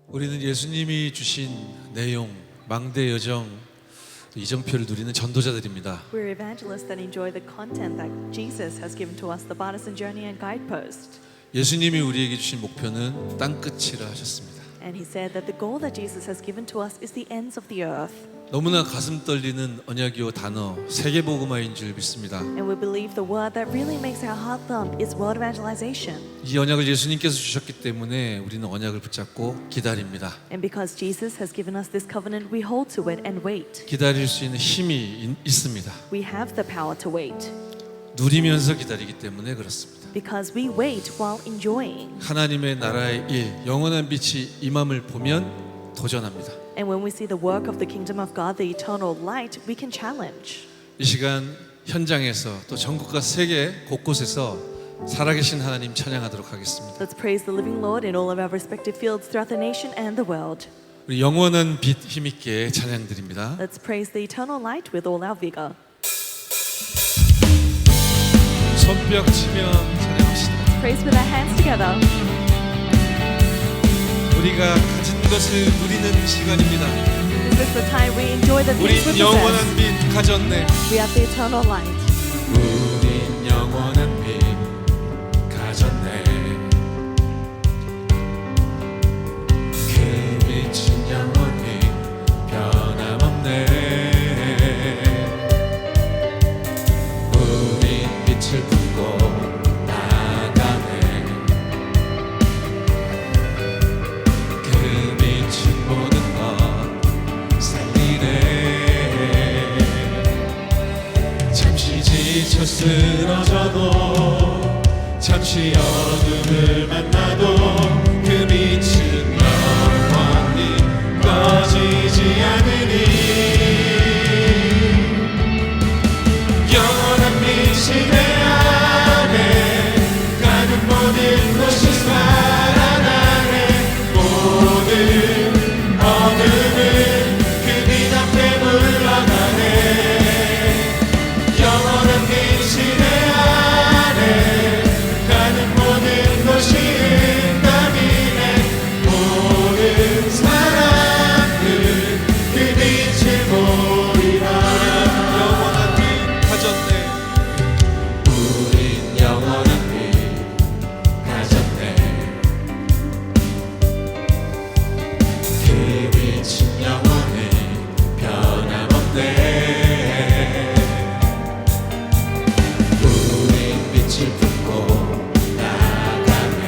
우리는 예수님이 주신 내용, 망대 여정, 이정표를 누리는 전도자들입니다. We're evangelists that enjoy the content that Jesus has given to us, the partisan journey and guidepost. 예수님이 우리에게 주신 목표는 땅끝이라 하셨습니다. And he said that the goal that Jesus has given to us is the ends of the earth. 너무나 가슴 떨리는 언약이요 단어 세계복음화인 줄 믿습니다. And we believe the word that really makes our heart thump is world evangelization. 이 언약을 예수님께서 주셨기 때문에 우리는 언약을 붙잡고 기다립니다. And because Jesus has given us this covenant, we hold to it and wait. 기다릴 수 있는 힘이 있습니다. We have the power to wait 누리면서 기다리기 때문에 그렇습니다. because we wait while enjoying. 하나님의 나라의 일, 영원한 빛이 임함을 보면 도전합니다. And when we see the work of the kingdom of God, the eternal light, we can challenge. 이 시간 현장에서 또 전국과 세계 곳곳에서 살아계신 하나님 찬양하도록 하겠습니다. Let's praise the living Lord in all of our respective fields throughout the nation and the world. 우리 영원한 빛 힘있게 찬양드립니다. Let's praise the eternal light with all our vigor. 손뼉 치며 찬양합시다. Praise with our hands together. 우리가 가진 것을 누리는 시간입니다. This is the time we enjoy the 우린 things we 영원한 possess. 빛 가졌네. We have the eternal light. 우린 영원한 빛 가졌네. 그 빛은 영원히 변함없네. 우린 빛을 품고 나가네. 그 빛은 모든 것 살리네. 잠시 지쳐 쓰러져도 잠시 어둠을 만나도 그 빛은 영원히 꺼지지 않으니 영원한 빛이 내 안에 가는 모든 것이 살아나네. 모든 어둠은 그 빛 앞에 물러가네. 영원한 빛이 내 안에 가는 모든 것이 응답이네. 모든 사람들은 그 빛을 보리라. 영원한 빛 가졌네. 우린 영원한 빛 가졌네. 그 빛은 영원히 변함없네. 우린 빛을 품고 나가네.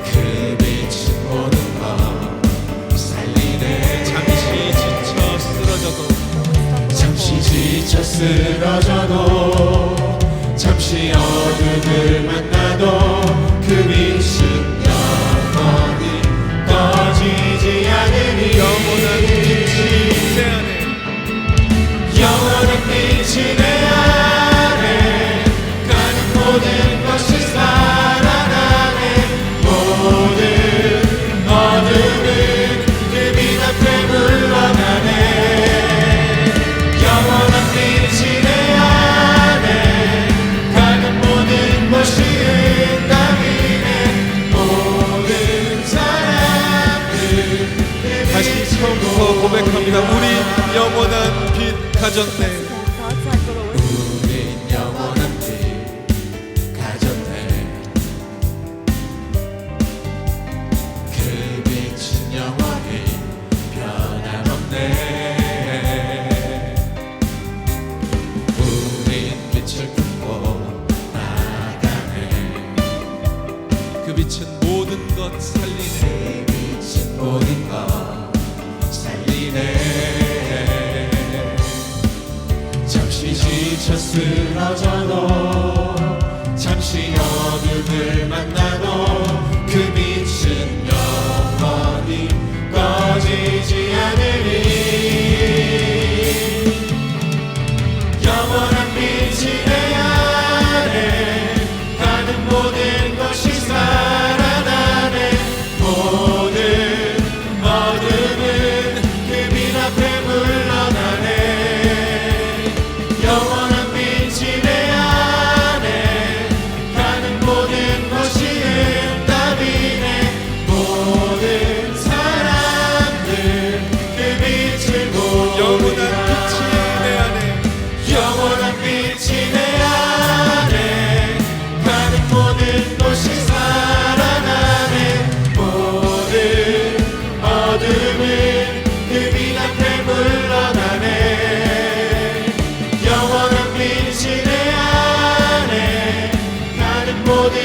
그 빛은 모든 것 살리네. 잠시 지쳐 쓰러져도 잠시 어둠을 만나도 그 빛은 영원히 꺼지지 않으니 영원한 빛이 내 안에 영원한 빛이 내 안에 가는 모든 것이 살아나네. 모든 어둠은 그 빛 앞에 물러가네. 영원한 빛이 내 안에 가는 모든 것이 응답이네. 모든 사람들 다시 처음부터 고백합니다. 우리 영원한 빛 가졌네. God's light will always 우린 영원한 빛 가졌네. 그 빛은 영원히 변함없네. 우린 빛을 품고 나가네. 그 빛은 모든 것 살리네. 그 빛은 모든 것 살리네. 잠시 지쳐 쓰러져도 잠시 어둠을 만나도 그 빛은 영원히 꺼지지 않으니 영원한 빛이 내 안에 가는 모든 것이 살아나네. 모든 어둠은 그 빛 앞에 물러나네. 영원한 빛이 내 안에 가는 모든 것이 응답이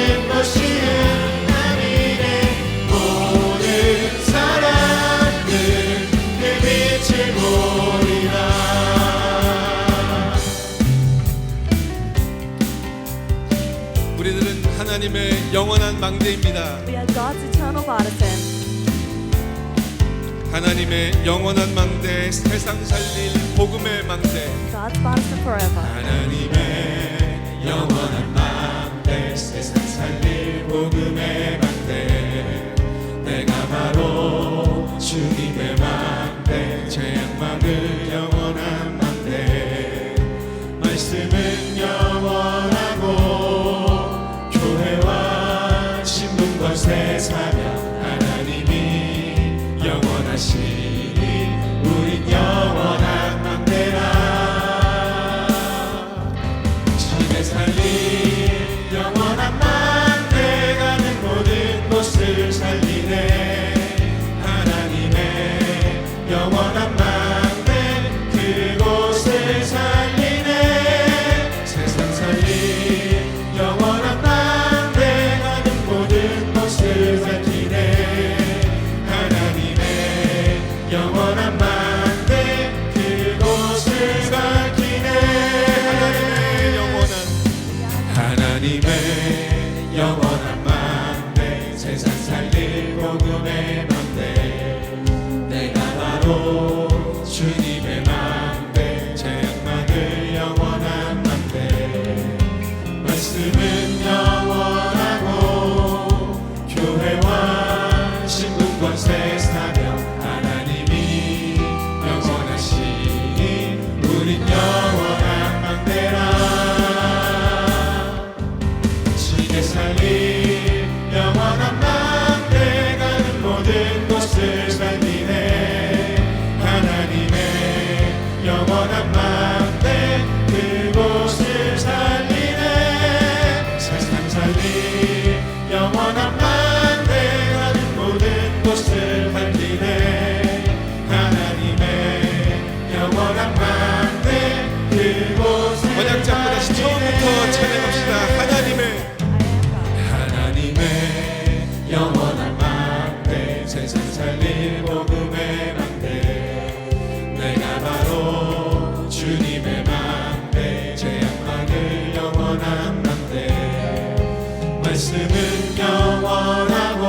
모든 것이 하나님의 모든 사람들 그 빛을 보리라. 우리들은 하나님의 영원한 망대입니다. We are God's eternal partisan. 하나님의 영원한 망대, 세상 살릴 복음의 망대. God's partisan forever. 하나님의 영원한 망대 세상 살릴 복음의 망대 내가 바로 주님의 망대 죄악 막을 영원한 망대 말씀은 영원하고 교회와 신분과 새 사명 하나님이 영원하시니 우린 영원한 망대라 살릴 영원한 망대 가는 모든 곳을 살리네 하나님의 영원한 망대 그곳을 살리네 세상 살릴 영원한 망대 가는 모든 곳을 살리네 하나님의 영원한 망대 그곳을 살리네 하나님의 영원한 망대 세상 살릴 복음의 망대 내가 바로 주님의 망대 죄악 막을 영원한 망대 말씀은 영원하고 교회와 신분과 새 사명 하나님이 영원하시니 우린 영원한 망대라 살릴 영원한 망대 가는 모든 곳을 살리네 하나님의 영원한 망대 그곳을 살리네 세상 살릴 영원한 망대 가는 모든 곳을 살리네 하나님의 영원한 망대 그곳을 번역자분 다시 처음부터 찬양합시다. 하나님의 영원한 망대 세상 살릴 복음의 망대 내가 바로 주님의 망대 죄악 막을 영원한 망대 말씀은 영원하고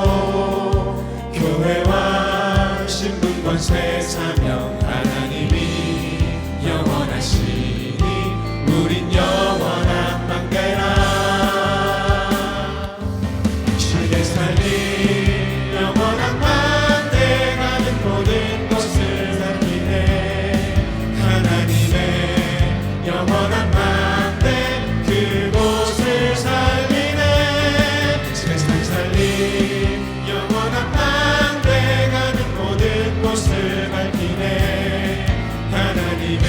교회와 신분권 새 사명 하나님이 영원하시니 우린 영원한 망대라 살릴 영원한 망대 가는 모든 곳을 살리네 하나님의 영원한 망대 그곳을 살리네 세상 살릴 영원한 망대 가는 모든 곳을 밝히네 하나님의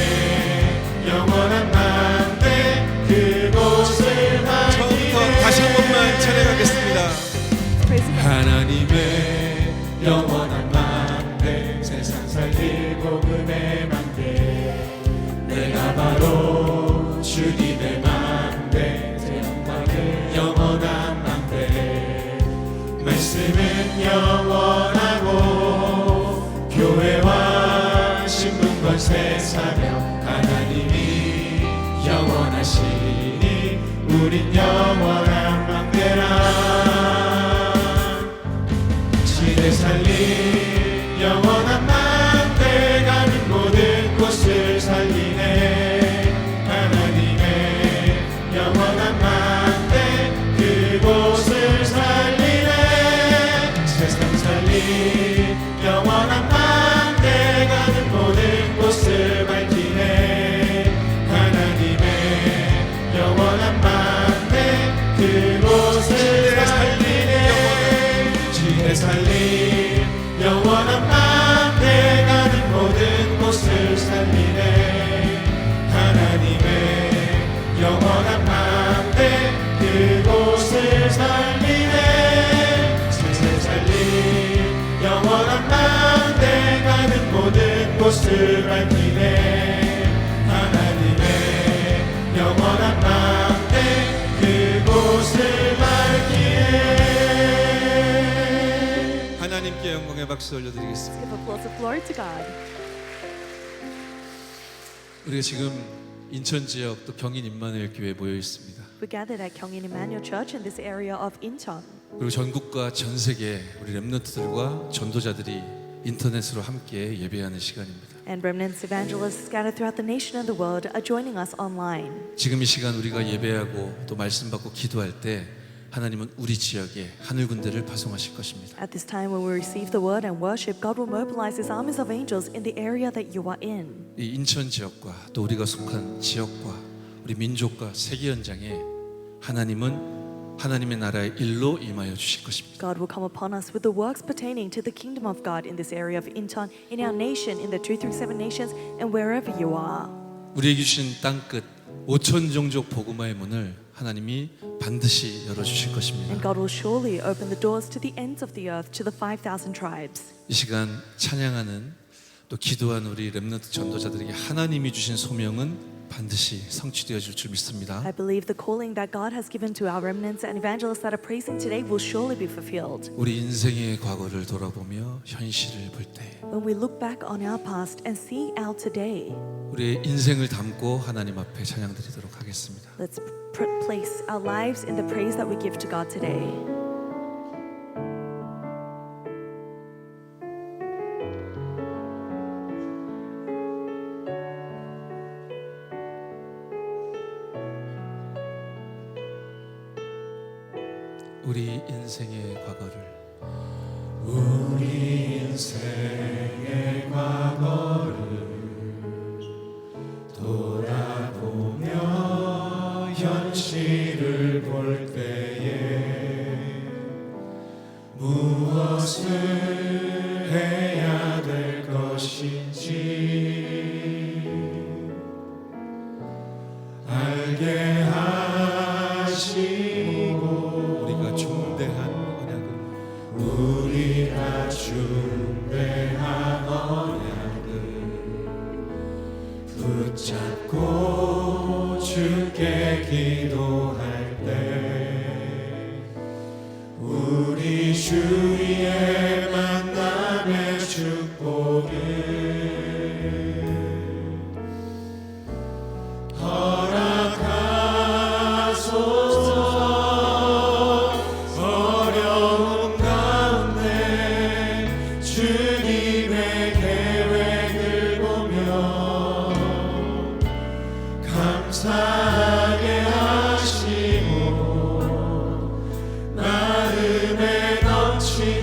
영원한 망대 그곳을 밝히네 다시 한 번만 찬양하겠습니다. 하나님의 영원한 망대 세상 살릴 복음의 망대 내가 바로 주님의 망대 죄악 막을 영원한 망대 말씀은 영원하고 교회와 신분권 새 사명 하나님이 영원하시니 우린 영원한 망대라 살릴 영원한 망대 가는 모든 곳을 살리네 하나님의 영원한 망대 그곳을 살리네 세상 살릴 영원한 망대 가는 모든 곳을 밝히네 하나님의 영원한 망대 그곳을 살리네 지혜 살릴 영원한 망대 가는 모든 곳을 살리네 하나님의 영원한 망대 그곳을 살리네 세상 살릴 영원한 망대 가는 모든 곳을 밝히네 하나님의 영원한 망대 그곳을 밝히네 주님께 영광의 박수 올려드리겠습니다. Give applause of glory to God. 우리가 지금 인천 지역 또 경인 임마누엘 교회에 모여 있습니다. We gathered at Gyeongin Emmanuel Church in this area of Incheon. 그리고 전국과 전 세계 우리 렘넌트들과 전도자들이 인터넷으로 함께 예배하는 시간입니다. And remnants evangelists scattered throughout the nation and the world are joining us online. 지금 이 시간 우리가 예배하고 또 말씀 받고 기도할 때 하나님은 우리 지역에 하늘 군대를 파송하실 것입니다. At this time when we receive the word and worship, God will mobilize His armies of angels in the area that you are in. 이 인천 지역과 또 우리가 속한 지역과 우리 민족과 세계 현장에 하나님은 하나님의 나라의 일로 임하여 주실 것입니다. God will come upon us with the works pertaining to the kingdom of God in this area of Incheon, in our nation, in the 237 nations, and wherever you are. 우리에게 주신 땅끝 5천 종족 복음화의 문을 하나님이 반드시 열어주실 And 것입니다. God will surely open the doors to the ends of the earth, to the 5,000 tribes. 이 시간 찬양하는 또 기도한 우리 렘넌트 전도자들에게 하나님이 주신 소명은 반드시 성취되어 줄 믿습니다. I believe the calling that God has given to our remnants and evangelists that are praising today will surely be fulfilled. 우리 인생의 과거를 돌아보며 현실을 볼 때 When we look back on our past and see our today, 우리의 인생을 담고 하나님 앞에 찬양 드리도록 하겠습니다. let's place our lives in the praise that we give to God today. 우리 인생의 과거를 우리 인생의 과거를 돌아보며 현실을 볼 때에 무엇을 해야 될 것인지 알게 하시고 우리가 중대한 언약을 우리가 중대한 언약을 붙잡고 주께 기도할 때 우리 주위의 만남의 축복을 허락하소서. 어려움 가운데 주님의 계획을 보며 감사하게 하시고 마음에 넘치는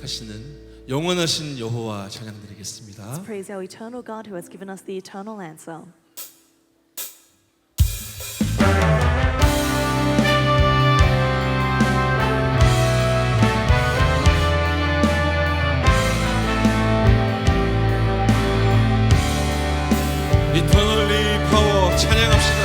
대답하시는 영원하신 여호와 찬양드리겠습니다. Praise our eternal God who has given us the eternal answer. 이터널리 파워 찬양합시다.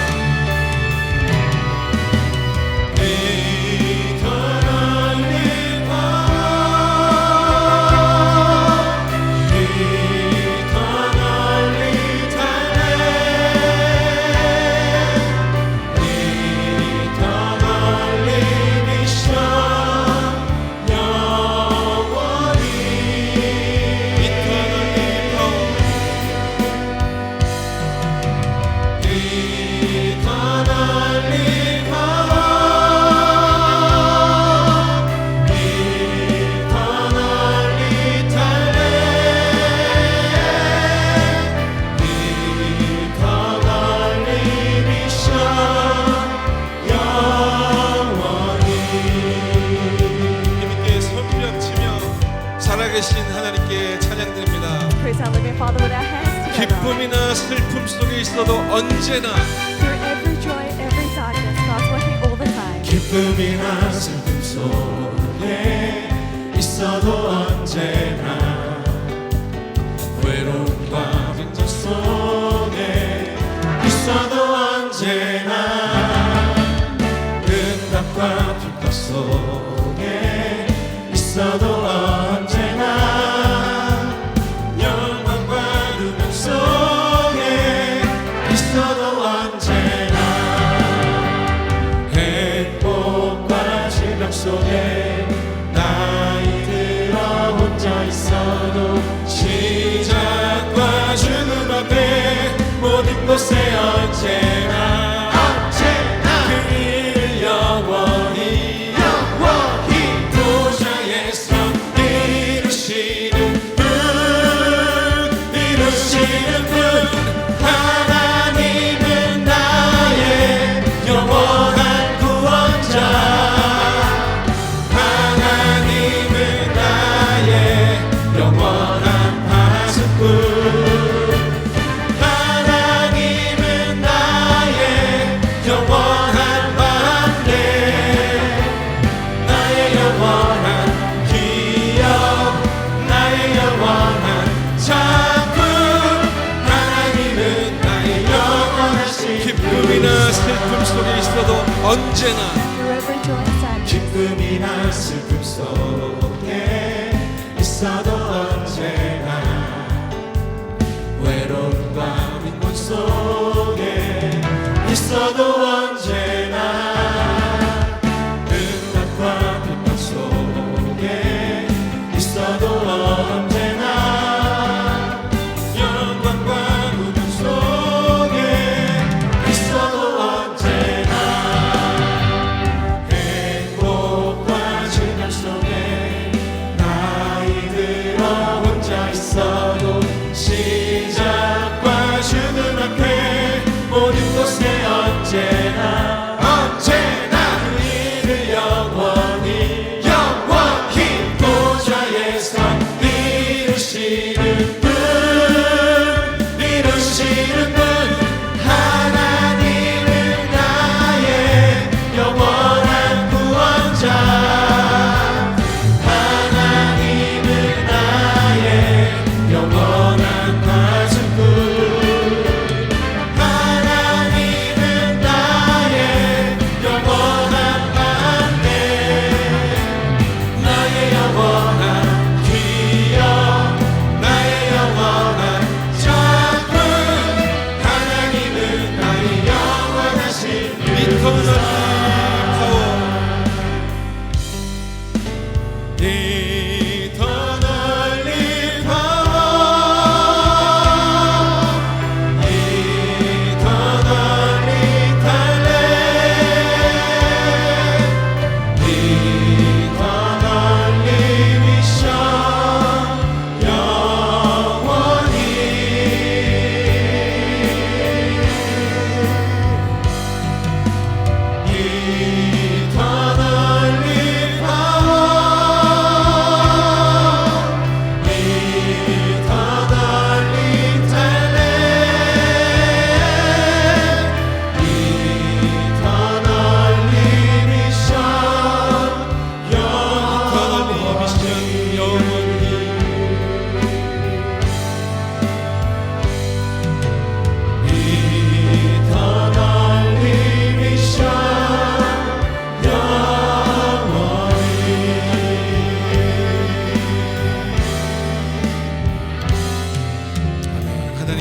살아계신 하나님께 찬양드립니다. Praise our living Father with our hands together. 기쁨이나 슬픔 속에 있어도 언제나 Through every joy, every darkness, God's working all the time. 기쁨이나 슬픔 속에 있어도 언제나 외로움과 빈정 속에 있어도 언제나 응답과 빛과 속에 있어도 언제나 영광과 누명 속에 있어도 언제나 행복과 질병 속에 나이 들어 혼자 있어도 시작과 죽음 앞에 모든 곳에 언제나 그 영원히 도저에서 이루시는 분 하나님은 나의 영원한 구원자 하나님은 나의 영원한 파수꾼 하나님은 나의 영원한 반대 나의 영원한 기억 나의 영원한 작품 하나님은 나의 영원하신 기쁨이나 슬픔 속에 있어도 언제나 Through every joy and sadness. 기쁨이나 슬픔 속에 있어도 언제나 외로움과 빈곤 속에 있어도 언제나 응답과 빛과 속에 있어도 언제나 영광과 누명 속에 있어도 언제나 행복과 질병 속에 나이 들어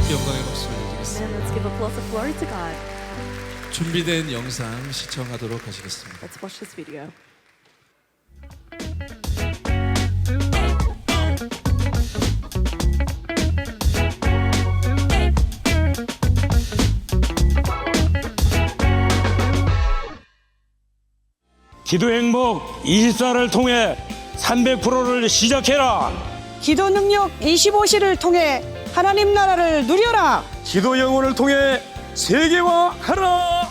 하나님께 영광의 박수를 드리겠습니다. And let's give applause of glory to God. 준비된 영상 시청하도록 하시겠습니다. Let's watch this video. 기도 행복 24를 통해 300%를 시작해라. 기도 능력 25시를 통해 하나님 나라를 누려라. 기도 영혼을 통해 세계화하라.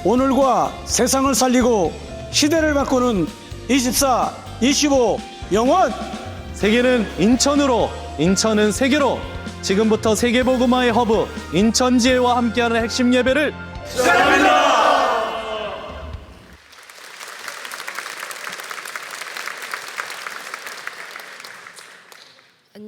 오늘과 세상을 살리고 시대를 바꾸는 24, 25 영원. 세계는 인천으로, 인천은 세계로. 지금부터 세계복음화의 허브 인천지혜와 함께하는 핵심 예배를 시작합니다.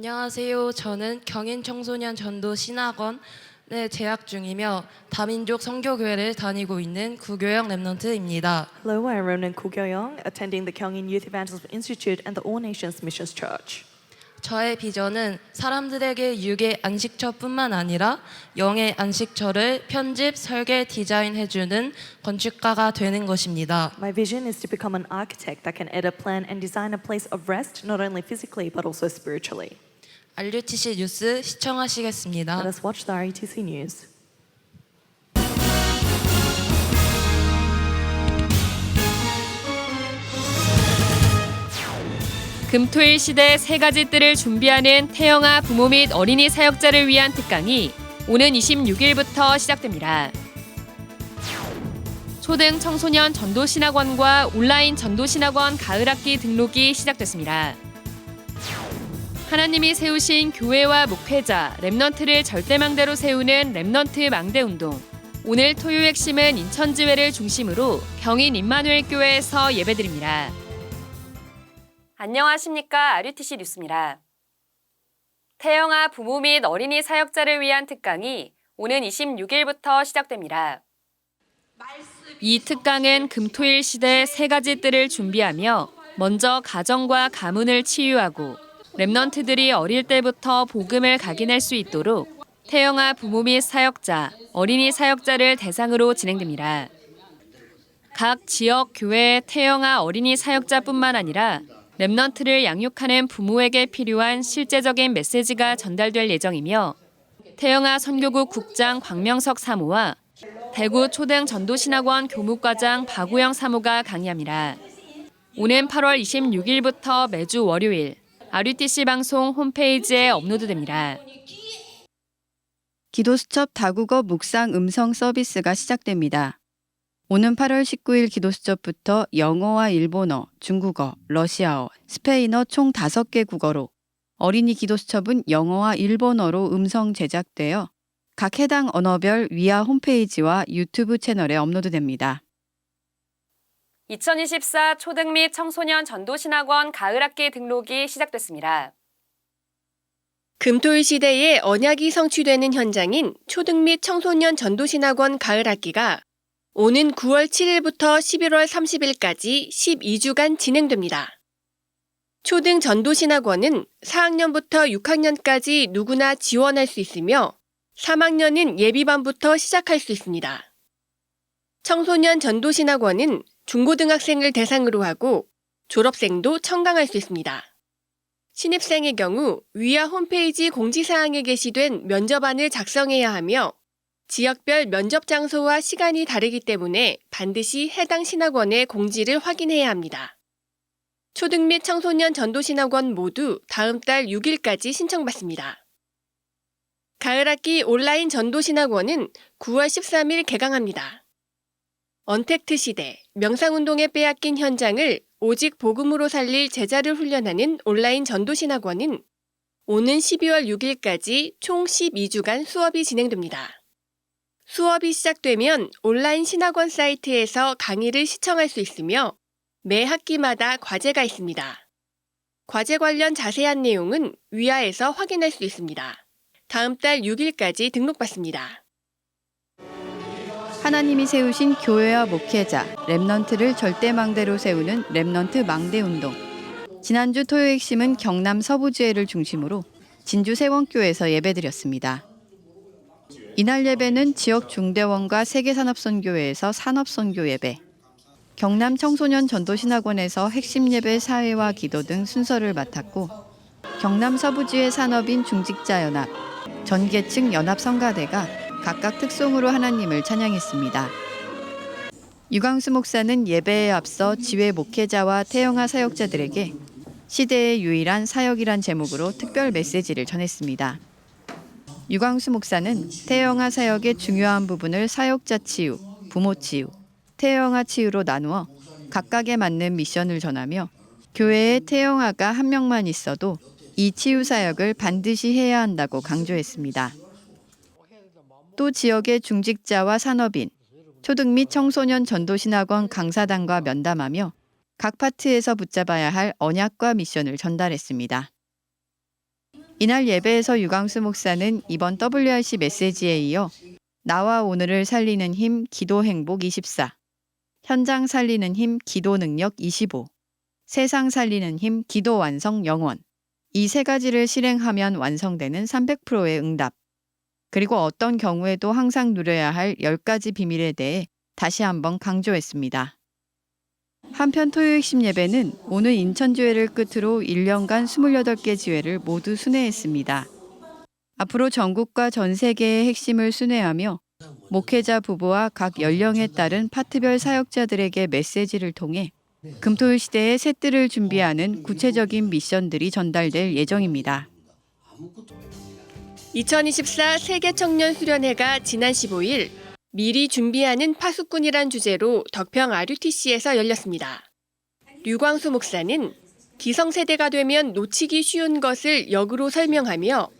안녕하세요. 저는 경인청소년 전도 신학원에 재학 중이며 다민족 선교교회를 다니고 있는 구교영 랩넌트입니다. Hello, I'm Ronan Kugyoyoung, attending the Gyeongin Youth Evangelism Institute and the All Nations Missions Church. 저의 비전은 사람들에게 육의 안식처뿐만 아니라 영의 안식처를 편집, 설계, 디자인해주는 건축가가 되는 것입니다. My vision is to become an architect that can edit, plan, and design a place of rest, not only physically but also spiritually. RUTC 뉴스 시청하시겠습니다. Let us watch the RUTC news. 금토일 시대 세 가지 뜰을 준비하는 태영아 부모 및 어린이 사역자를 위한 특강이 오는 26일부터 시작됩니다. 초등 청소년 전도신학원과 온라인 전도신학원 가을학기 등록이 시작됐습니다. 하나님이 세우신 교회와 목회자, 랩넌트를 절대망대로 세우는 랩넌트 망대운동. 오늘 토요 핵심은 인천지회를 중심으로 경인 임마누엘 교회에서 예배드립니다. 안녕하십니까. RUTC 뉴스입니다. 태영아 부모 및 어린이 사역자를 위한 특강이 오는 26일부터 시작됩니다. 이 특강은 금토일 시대 세 가지 뜰을 준비하며 먼저 가정과 가문을 치유하고 랩넌트들이 어릴 때부터 복음을 각인할 수 있도록 태영아 부모 및 사역자, 어린이 사역자를 대상으로 진행됩니다. 각 지역 교회의 태영아 어린이 사역자뿐만 아니라 랩넌트를 양육하는 부모에게 필요한 실제적인 메시지가 전달될 예정이며 태영아 선교국 국장 광명석 사모와 대구 초등 전도신학원 교무과장 박우영 사모가 강의합니다. 오는 8월 26일부터 매주 월요일 RUTC 방송 홈페이지에 업로드됩니다. 기도수첩 다국어 묵상 음성 서비스가 시작됩니다. 오는 8월 19일 기도수첩부터 영어와 일본어, 중국어, 러시아어, 스페인어 총 5개 국어로 어린이 기도수첩은 영어와 일본어로 음성 제작되어 각 해당 언어별 위아 홈페이지와 유튜브 채널에 업로드됩니다. 2024 초등 및 청소년 전도신학원 가을학기 등록이 시작됐습니다. 금토일 시대에 언약이 성취되는 현장인 초등 및 청소년 전도신학원 가을학기가 오는 9월 7일부터 11월 30일까지 12주간 진행됩니다. 초등 전도신학원은 4학년부터 6학년까지 누구나 지원할 수 있으며 3학년은 예비반부터 시작할 수 있습니다. 청소년 전도신학원은 중고등학생을 대상으로 하고 졸업생도 청강할 수 있습니다. 신입생의 경우 위아 홈페이지 공지사항에 게시된 면접안을 작성해야 하며 지역별 면접 장소와 시간이 다르기 때문에 반드시 해당 신학원의 공지를 확인해야 합니다. 초등 및 청소년 전도신학원 모두 다음 달 6일까지 신청받습니다. 가을학기 온라인 전도신학원은 9월 13일 개강합니다. 언택트 시대, 명상운동에 빼앗긴 현장을 오직 복음으로 살릴 제자를 훈련하는 온라인 전도신학원은 오는 12월 6일까지 총 12주간 수업이 진행됩니다. 수업이 시작되면 온라인 신학원 사이트에서 강의를 시청할 수 있으며 매 학기마다 과제가 있습니다. 과제 관련 자세한 내용은 위아에서 확인할 수 있습니다. 다음 달 6일까지 등록받습니다. 하나님이 세우신 교회와 목회자, 랩넌트를 절대망대로 세우는 랩넌트 망대운동. 지난주 토요 핵심은 경남 서부지회를 중심으로 진주 세원교에서 예배드렸습니다. 이날 예배는 지역 중대원과 세계산업선교회에서 산업선교 예배, 경남 청소년 전도신학원에서 핵심 예배 사회와 기도 등 순서를 맡았고 경남 서부지회 산업인 중직자연합, 전계층 연합성가대가 각각 특송으로 하나님을 찬양했습니다. 유광수 목사는 예배에 앞서 지회 목회자와 태영아 사역자들에게 시대의 유일한 사역이란 제목으로 특별 메시지를 전했습니다. 유광수 목사는 태영아 사역의 중요한 부분을 사역자 치유, 부모 치유, 태영아 치유로 나누어 각각에 맞는 미션을 전하며 교회에 태영아가 한 명만 있어도 이 치유 사역을 반드시 해야 한다고 강조했습니다. 또 지역의 중직자와 산업인, 초등 및 청소년 전도신학원 강사단과 면담하며 각 파트에서 붙잡아야 할 언약과 미션을 전달했습니다. 이날 예배에서 유광수 목사는 이번 WRC 메시지에 이어 나와 오늘을 살리는 힘 기도 행복 24, 현장 살리는 힘 기도 능력 25, 세상 살리는 힘 기도 완성 영원, 이 세 가지를 실행하면 완성되는 300%의 응답, 그리고 어떤 경우에도 항상 누려야 할 10가지 비밀에 대해 다시 한번 강조했습니다. 한편 토요 핵심 예배는 오늘 인천주회를 끝으로 1년간 28개 지회를 모두 순회했습니다. 앞으로 전국과 전 세계의 핵심을 순회하며 목회자 부부와 각 연령에 따른 파트별 사역자들에게 메시지를 통해 금토일 시대의 새뜰을 준비하는 구체적인 미션들이 전달될 예정입니다. 2024 세계청년수련회가 지난 15일 미리 준비하는 파수꾼이란 주제로 덕평 RUTC에서 열렸습니다. 류광수 목사는 기성세대가 되면 놓치기 쉬운 것을 역으로 설명하며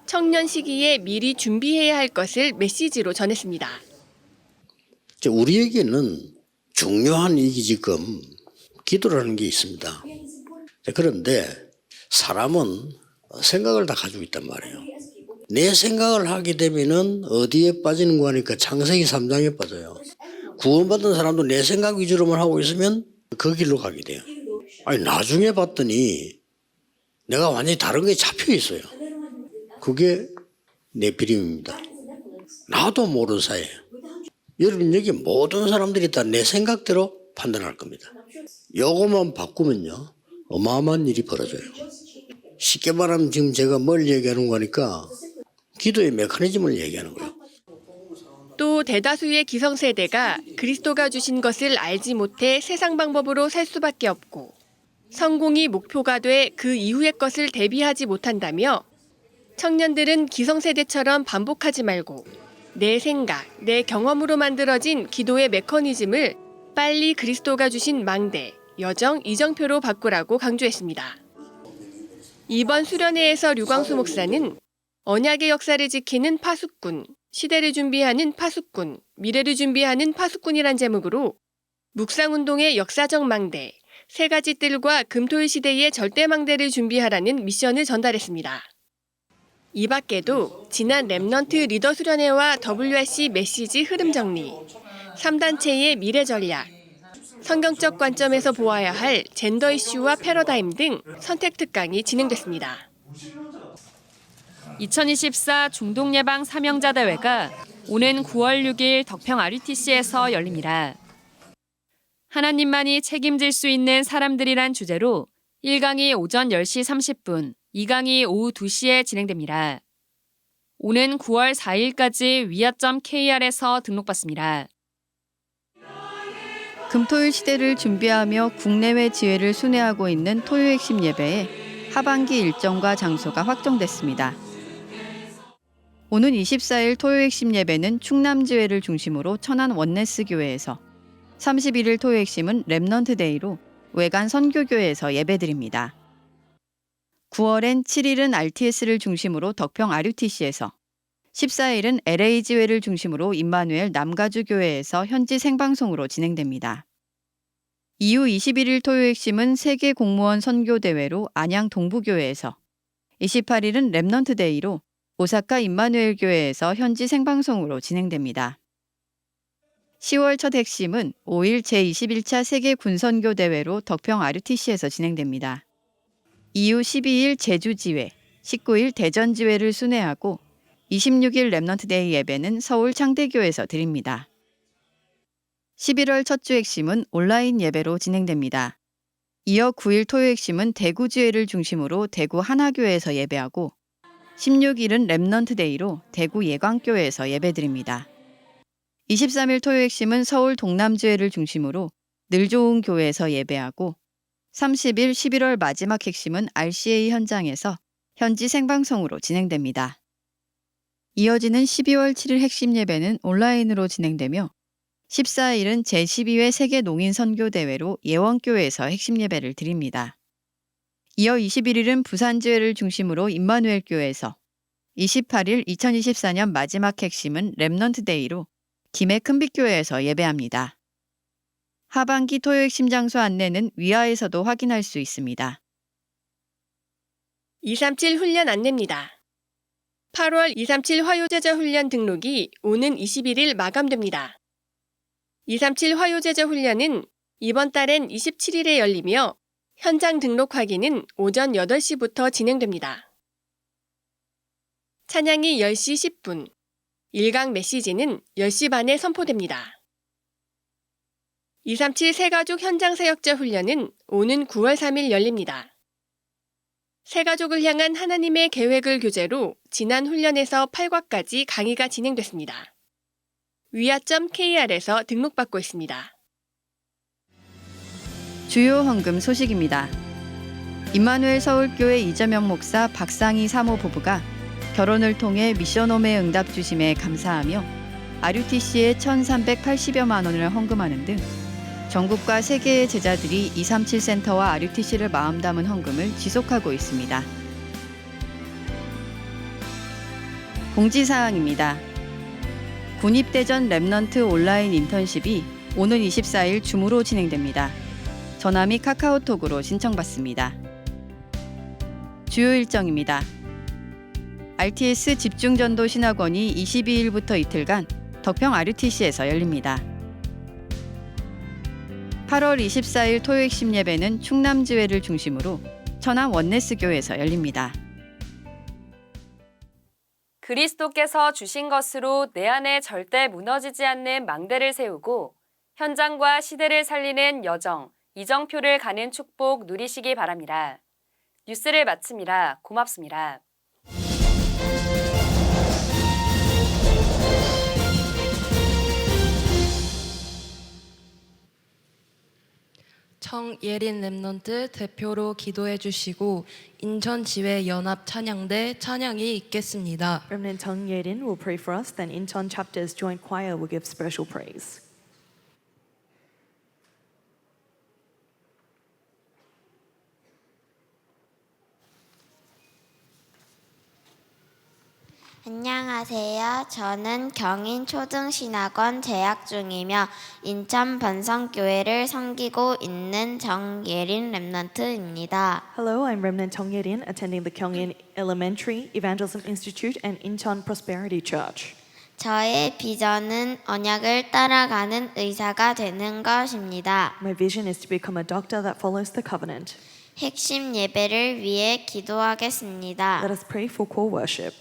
청년 시기에 미리 준비해야 할 것을 메시지로 전했습니다. 우리에게는 중요한 일이 지금 기도라는 게 있습니다. 그런데 사람은 생각을 다 가지고 있단 말이에요. 내 생각을 하게 되면은 어디에 빠지는 거 하니까 창세기 3장에 빠져요. 구원받은 사람도 내 생각 위주로만 하고 있으면 그 길로 가게 돼요. 아니 나중에 봤더니 내가 완전히 다른 게 잡혀 있어요. 그게 네피림입니다. 나도 모르는 사이에요. 여러분 여기 모든 사람들이 다 내 생각대로 판단할 겁니다. 요것만 바꾸면요 어마어마한 일이 벌어져요. 쉽게 말하면 지금 제가 뭘 얘기하는 거니까 기도의 메커니즘을 얘기하는 거예요. 또 대다수의 기성세대가 그리스도가 주신 것을 알지 못해 세상 방법으로 살 수밖에 없고 성공이 목표가 돼 그 이후의 것을 대비하지 못한다며 청년들은 기성세대처럼 반복하지 말고 내 생각, 내 경험으로 만들어진 기도의 메커니즘을 빨리 그리스도가 주신 망대, 여정, 이정표로 바꾸라고 강조했습니다. 이번 수련회에서 류광수 목사는 언약의 역사를 지키는 파수꾼, 시대를 준비하는 파수꾼, 미래를 준비하는 파수꾼이란 제목으로 묵상운동의 역사적 망대, 세 가지 뜰과 금토일 시대의 절대망대를 준비하라는 미션을 전달했습니다. 이 밖에도 지난 랩넌트 리더 수련회와 WRC 메시지 흐름 정리, 3단체의 미래 전략, 성경적 관점에서 보아야 할 젠더 이슈와 패러다임 등 선택 특강이 진행됐습니다. 2024 중동예방 사명자 대회가 오는 9월 6일 덕평 RUTC에서 열립니다. 하나님만이 책임질 수 있는 사람들이란 주제로 1강이 오전 10시 30분, 2강이 오후 2시에 진행됩니다. 오는 9월 4일까지 위아.kr에서 등록받습니다. 금토일 시대를 준비하며 국내외 지회를 순회하고 있는 토요 핵심 예배에 하반기 일정과 장소가 확정됐습니다. 오는 24일 토요 핵심 예배는 충남지회를 중심으로 천안 원네스 교회에서, 31일 토요 핵심은 랩넌트 데이로 외관 선교교회에서 예배드립니다. 9월엔 7일은 RTS를 중심으로 덕평 RUTC에서, 14일은 LA지회를 중심으로 임마누엘 남가주교회에서 현지 생방송으로 진행됩니다. 이후 21일 토요 핵심은 세계 공무원 선교대회로 안양 동부교회에서, 28일은 랩넌트 데이로 오사카 임마누엘 교회에서 현지 생방송으로 진행됩니다. 10월 첫 핵심은 5일 제21차 세계 군선교 대회로 덕평 RUTC에서 진행됩니다. 이후 12일 제주지회, 19일 대전지회를 순회하고 26일 렘넌트 데이 예배는 서울 창대교에서 드립니다. 11월 첫 주 핵심은 온라인 예배로 진행됩니다. 이어 9일 토요 핵심은 대구주회를 중심으로 대구 하나교회에서 예배하고 16일은 렘넌트 데이로 대구 예광교회에서 예배드립니다. 23일 토요 핵심은 서울 동남주회를 중심으로 늘좋은 교회에서 예배하고 30일 11월 마지막 핵심은 RCA 현장에서 현지 생방송으로 진행됩니다. 이어지는 12월 7일 핵심 예배는 온라인으로 진행되며 14일은 제12회 세계 농인 선교 대회로 예원교회에서 핵심 예배를 드립니다. 이어 21일은 부산주회를 중심으로 임마누엘 교회에서 28일 2024년 마지막 핵심은 렘넌트 데이로 김해 큰빛교회에서 예배합니다. 하반기 토요 핵심 장소 안내는 위아에서도 확인할 수 있습니다. 237 훈련 안내입니다. 8월 237 화요제자 훈련 등록이 오는 21일 마감됩니다. 237 화요제자 훈련은 이번 달엔 27일에 열리며 현장 등록 확인은 오전 8시부터 진행됩니다. 찬양이 10시 10분, 일강 메시지는 10시 반에 선포됩니다. 237 새가족 현장 사역자 훈련은 오는 9월 3일 열립니다. 새가족을 향한 하나님의 계획을 교재로 지난 훈련에서 8과까지 강의가 진행됐습니다. 위아.kr에서 등록받고 있습니다. 주요 헌금 소식입니다. 임마누엘 서울교회 이재명 목사 박상희 사모 부부가 결혼을 통해 미션홈에 응답 주심에 감사하며 RUTC에 1,380여만 원을 헌금하는 등 전국과 세계의 제자들이 237 센터와 RUTC를 마음 담은 헌금을 지속하고 있습니다. 공지사항입니다. 군입대전 렘넌트 온라인 인턴십이 오는 24일 줌으로 진행됩니다. 전화 및 카카오톡으로 신청받습니다. 주요 일정입니다. RTS 집중전도 신학원이 22일부터 이틀간 덕평 RUTC에서 열립니다. 8월 24일 토요 핵심 예배는 충남지회를 중심으로 천안 원네스교회에서 열립니다. 그리스도께서 주신 것으로 내 안에 절대 무너지지 않는 망대를 세우고 현장과 시대를 살리는 여정, 이정표를 가는 축복 누리시기 바랍니다. 뉴스를 마칩니다. 고맙습니다. 청예린 렘넌트 대표로 기도해 주시고 인천지회 연합 찬양대 찬양이 있겠습니다. Remnant Tong Yedin will pray for us, then Incheon Chapter's Joint Choir will give special praise. 안녕하세요. 저는 경인초등신학원 재학 중이며 인천 번성교회를 섬기고 있는 정예린 렘넌트입니다. Hello, I'm Remnant Tong Yedin, attending the Kyungin Elementary Evangelism Institute and Incheon Prosperity Church. 저의 비전은 언약을 따라가는 의사가 되는 것입니다. My vision is to become a doctor that follows the covenant. 핵심 예배를 위해 기도하겠습니다. Let us pray for core worship.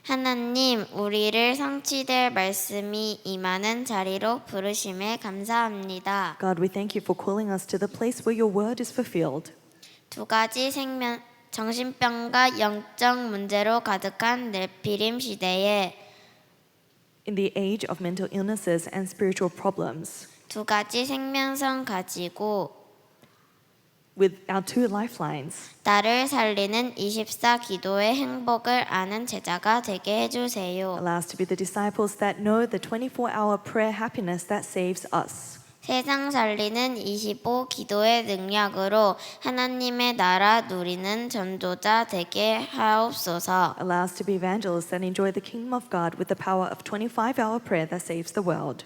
하나님, 우리를 성취될 말씀이 임하는 자리로 부르심에 감사합니다. God, we thank you for calling us to the place where your word is fulfilled. 두 가지 정신병과 영적 문제로 가득한 네피림 시대에 In the age of mental illnesses and spiritual problems, 두 가지 생명성 가지고 with our two lifelines, 나를 살리는 24 기도의 행복을 아는 제자가 되게 해주세요. allow us to be the disciples that know the 24-hour prayer happiness that saves us. 세상 살리는 25 기도의 능력으로 하나님의 나라 누리는 전도자 되게 하옵소서. Allow us to be evangelists that enjoy the kingdom of God with the power of 25-hour prayer that saves the world.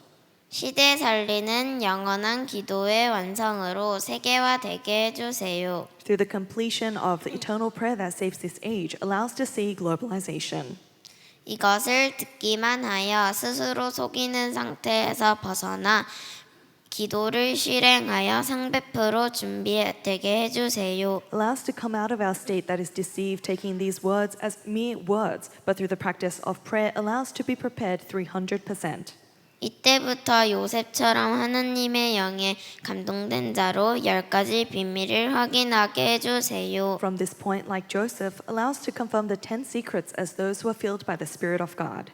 시대 살리는 영원한 기도의 완성으로 세계화되게 해주세요. Through the completion of the eternal prayer that saves this age, allow us to see globalization. 이것을 듣기만 하여 스스로 속이는 상태에서 벗어나 기도를 실행하여 상배프로 준비되게 해주세요. Allow us to come out of our state that is deceived, taking these words as mere words, but through the practice of prayer, allow us to be prepared 300%. 이때부터 요셉처럼 하나님의 영에 감동된 자로 10가지 비밀을 확인하게 해주세요. From this point, like Joseph, allow us to confirm the 10 secrets as those who are filled by the Spirit of God.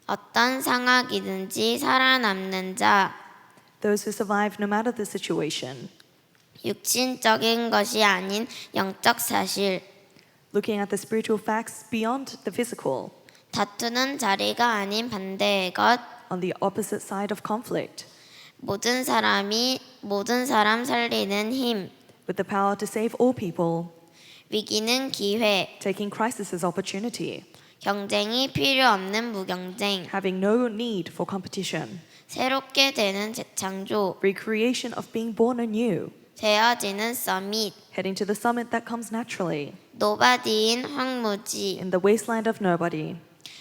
어떤 상황이든지 살아남는 자, Those who survive no matter the situation. 육신적인 것이 아닌 영적 사실, Looking at the spiritual facts beyond the physical. 다투는 자리가 아닌 반대의 것, On the opposite side of conflict. 모든 사람 살리는 힘, With the power to save all people. 위기는 기회, Taking crisis as opportunity. 경쟁이 필요 없는 무경쟁, Having no need for competition. 새롭게 되는 재창조, Recreation of being born anew. 되어지는 서밋, Heading to the summit that comes naturally. 노바디인 황무지, In the wasteland of nobody.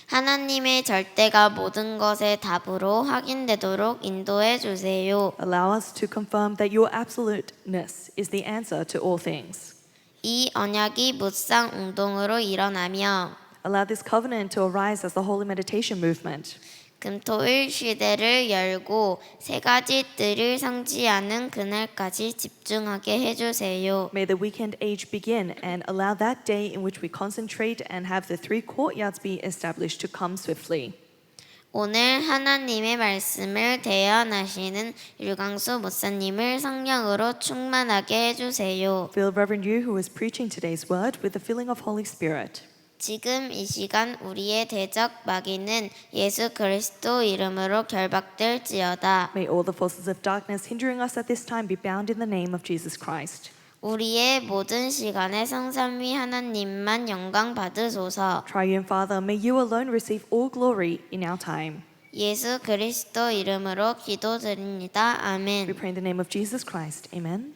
하나님의 절대가 모든 것의 답으로 확인되도록 인도해 주세요. Allow us to confirm that your absoluteness is the answer to all things. 이 언약이 묵상 운동으로 일어나며 Allow this covenant to arise as the holy meditation movement. 금토일 시대를 열고 세 가지 뜰을 상징하는 그날까지 집중하게 해주세요. May the weekend age begin and allow that day in which we concentrate and have the 3 courtyards be established to come swiftly. 오늘 하나님의 말씀을 대연하시는 류광수 목사님을 성령으로 충만하게 해주세요. Fill Reverend Yu, who is preaching today's word, with the filling of Holy Spirit. 지금 이 시간 우리의 대적 마귀는 예수 그리스도 이름으로 결박될지어다. May all the forces of darkness hindering us at this time be bound in the name of Jesus Christ. 우리의 모든 시간에 성삼위 하나님만 영광 받으소서. Triune Father, may you alone receive all glory in our time. 예수 그리스도 이름으로 기도드립니다. We 아멘. pray in the name of Jesus Christ. Amen.